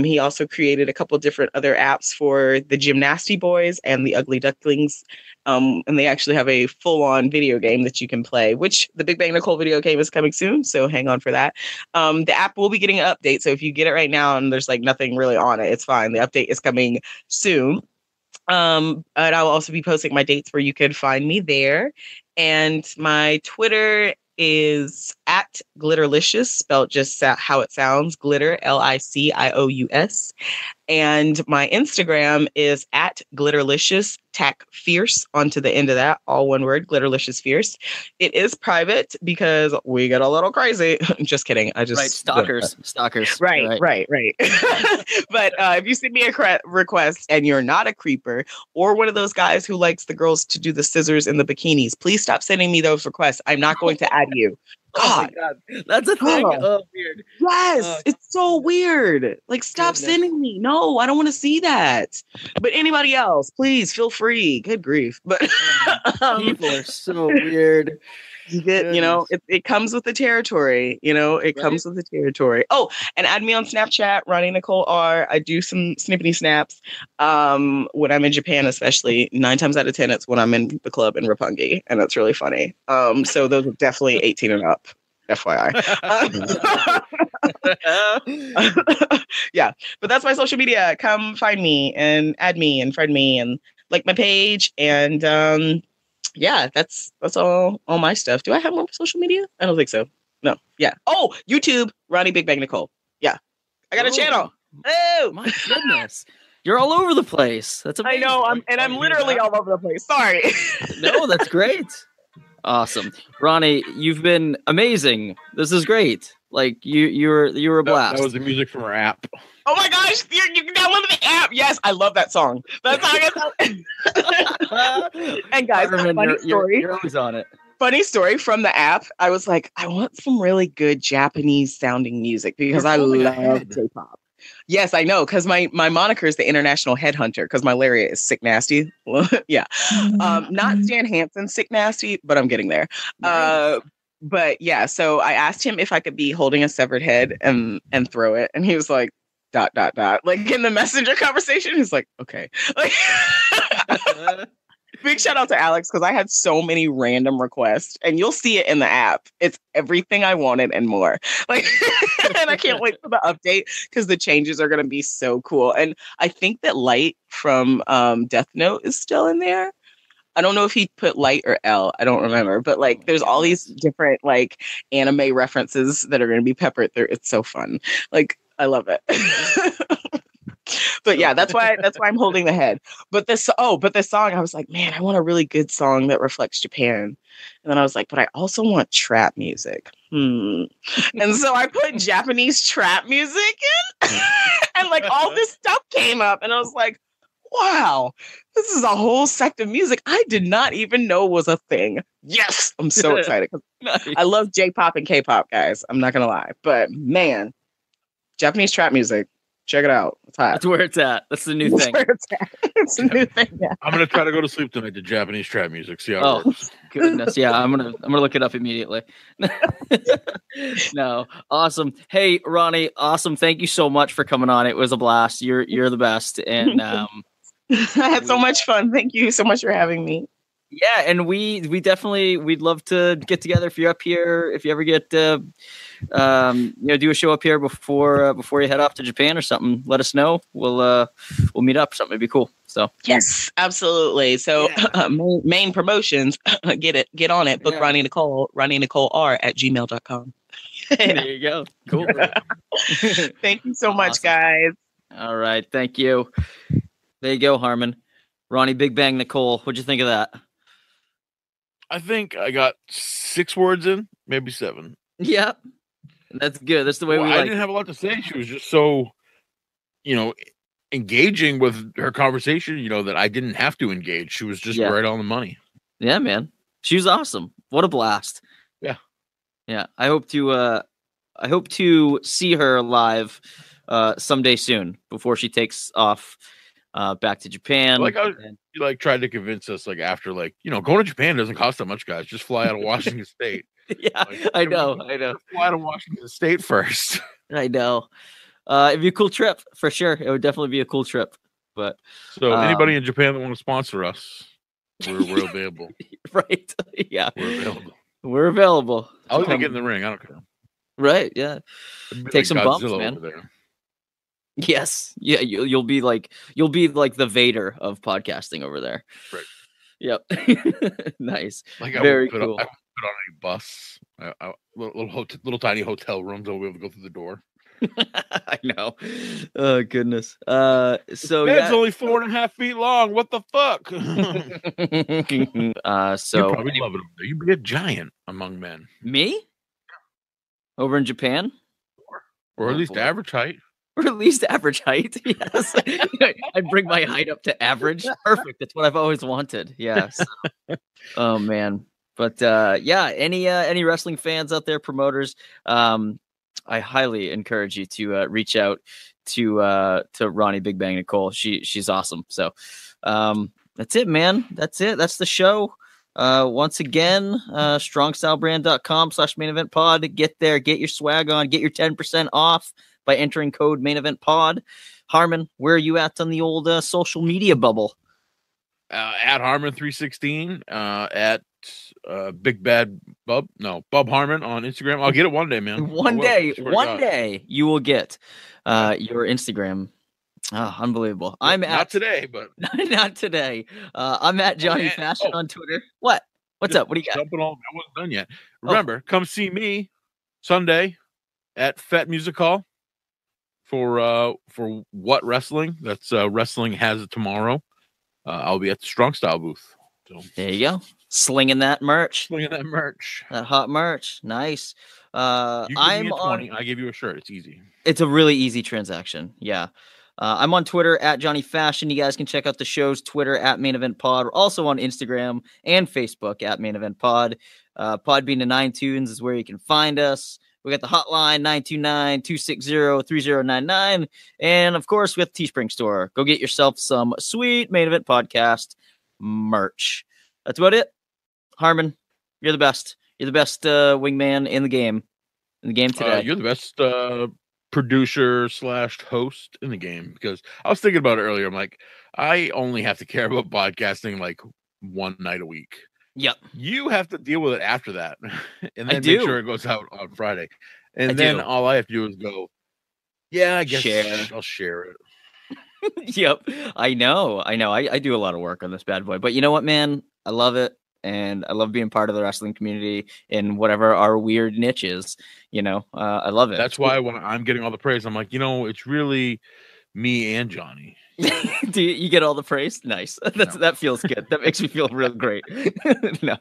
He also created a couple different other apps for the Gymnasty Boys and the Ugly Ducklings. And they actually have a full-on video game that you can play, which the Big Bang Nicole video game is coming soon, so hang on for that. The app will be getting an update, so if you get it right now and there's like nothing really on it, it's fine. The update is coming soon. And I will also be posting my dates where you can find me there. And my Twitter is at glitterlicious, spelled just how it sounds, glitter, Licious. And my Instagram is at glitterliciousfierce onto the end of that, all one word, glitterliciousfierce. It is private because we get a little crazy. Just kidding. I just stalkers. Right. But if you send me a request and you're not a creeper or one of those guys who likes the girls to do the scissors in the bikinis, please stop sending me those requests. I'm not going to add you. God. Oh my God. That's a thing. Oh, weird. Yes, it's so weird. Like, stop sending me. No, I don't want to see that. But anybody else, please feel free. Good grief. But people are so weird. You get, it comes with the territory. It comes with the territory. Oh, and add me on Snapchat, Roni Nicole R. I do some snippety snaps when I'm in Japan, especially 9 times out of 10, it's when I'm in the club in Roppongi, and that's really funny. So those are definitely 18 and up, FYI. Yeah, but that's my social media. Come find me and add me and friend me and like my page and yeah, that's all my stuff. Do I have more social media? I don't think so. No. Yeah. Oh, YouTube, Roni Big Bang Nicole. Yeah. I got a channel. Oh, my goodness. You're all over the place. That's amazing. I know. I'm literally all over the place. Sorry. No, that's great. Awesome. Roni, you've been amazing. This is great. Like you were a blast. That was the music from our app. Oh my gosh, you can download the app. Yes, I love that song. That song is And guys, funny story. You're always on it. Funny story from the app. I was like, I want some really good Japanese sounding music because I love J-pop. Yes, I know, because my moniker is the international headhunter because my lariat is sick nasty. Yeah. Not Stan Hansen sick nasty, but I'm getting there. Nice. But yeah, so I asked him if I could be holding a severed head and throw it. And he was like, ... Like in the messenger conversation, he's like, okay. Big shout out to Alex because I had so many random requests and you'll see it in the app. It's everything I wanted and more. Like, and I can't wait for the update because the changes are going to be so cool. And I think that Light from Death Note is still in there. I don't know if he put Light or L. I don't remember. But like, there's all these different like anime references that are going to be peppered through. It's so fun. Like, I love it. But yeah, that's why I'm holding the head. But this song, I was like, man, I want a really good song that reflects Japan. And then I was like, but I also want trap music. And so I put Japanese trap music in and like all this stuff came up and I was like, wow, this is a whole sect of music I did not even know was a thing. Yes, I'm so excited. Nice. I love J-pop and K-pop, guys. I'm not going to lie. But man, Japanese trap music. Check it out. It's hot. That's where it's at. That's the new thing. It's a new thing. Yeah. I'm gonna try to go to sleep tonight to Japanese trap music. See how it works. Goodness, yeah. I'm gonna look it up immediately. No, awesome. Hey, Roni, awesome. Thank you so much for coming on. It was a blast. You're the best, and I had so much fun. Thank you so much for having me. Yeah, and we'd love to get together if you're up here. If you ever get do a show up here before you head off to Japan or something, let us know. We'll meet up. Something would be cool. So yes, absolutely. So Maine promotions, get on it. Book Roni Nicole R at gmail.com. There you go. Cool. Thank you so much, guys. All right, thank you. There you go, Harmon. Roni Big Bang Nicole. What'd you think of that? I think I got 6 words in, maybe 7. Yeah, that's good. That's the way we like. I didn't have a lot to say. She was just so, engaging with her conversation, that I didn't have to engage. She was just right on the money. Yeah, man. She was awesome. What a blast. Yeah. Yeah. I hope to see her live someday soon before she takes off back to Japan. You tried to convince us after going to Japan doesn't cost that much, guys. Just fly out of Washington State. Yeah, I know. Fly to Washington State first. I know. It'd be a cool trip for sure. It would definitely be a cool trip. But so anybody in Japan that want to sponsor us, we're available. Right? Yeah, we're available. I'll even get in the ring. I don't care. Right? Yeah. Take some bumps, man. Over there. Yes. Yeah. You'll be like the Vader of podcasting over there. Right. Yep. Nice. Very cool. I put on a bus, little tiny hotel rooms. I'll be able to go through the door. I know. Oh goodness. So Bed's yeah. only 4.5 feet long. What the fuck? So You probably love it. You'd be a giant among men, me over in Japan, or at Oh, least boy. average height. or at least average height. Yes, I'd bring my height up to average. Perfect. That's what I've always wanted. Yes. Oh man. But yeah, any wrestling fans out there, promoters, I highly encourage you to reach out to Roni Big Bang Nicole. She's awesome. So that's it, man. That's it. That's the show. Once again, strongstylebrand.com/main event pod. Get there, get your swag on, get your 10% off by entering code main event pod. Harmon, where are you at on the old social media bubble? At Harmon 316, at Big Bad Bub Harmon on Instagram. I'll get it one day, man. One day you will get your Instagram. Oh, unbelievable. I'm not at today, but not today. I'm at Johnny Fashion on Twitter. What's up? What do you got? Jumping on, I wasn't done yet. Remember, come see me Sunday at Fet Music Hall for What Wrestling. That's Wrestling Has It Tomorrow. I'll be at the Strong Style booth. So There you go. Slinging that merch. That hot merch. Nice. You give I'm me a 20, on. I give you a shirt. It's easy. It's a really easy transaction. Yeah. I'm on Twitter at Johnny Fashion. You guys can check out the show's Twitter at Main Event Pod. We're also on Instagram and Facebook at Main Event Pod. Podbean and iTunes is where you can find us. We got the hotline 929-260-3099. And of course, we got the Teespring store. Go get yourself some sweet Main Event Podcast merch. That's about it. Harmon, you're the best. You're the best wingman in the game today. You're the best producer / host in the game, because I was thinking about it earlier. I'm like, I only have to care about podcasting like one night a week. Yep. You have to deal with it after that, and then do. make sure it goes out on Friday. And then all I have to do is go, yeah, I guess I'll share it. Yep. I know. I do a lot of work on this bad boy, but you know what, man? I love it. And I love being part of the wrestling community in whatever our weird niche is. You know, I love it. That's why when I'm getting all the praise, I'm like, it's really me and Johnny. Do you get all the praise? Nice. That feels good. That makes me feel real great. No.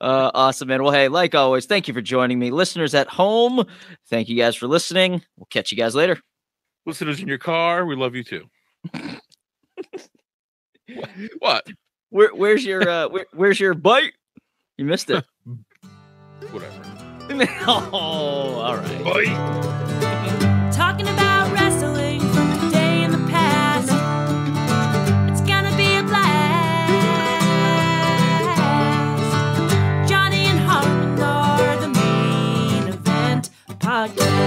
Awesome, man. Well, hey, like always, thank you for joining me. Listeners at home, thank you guys for listening. We'll catch you guys later. Listeners in your car, we love you too. What? Where's your bite? You missed it. Whatever. Oh, all right. Bye. Talking about wrestling from today in the past. It's gonna be a blast. Johnny and Harmon are the Main Event Podcast.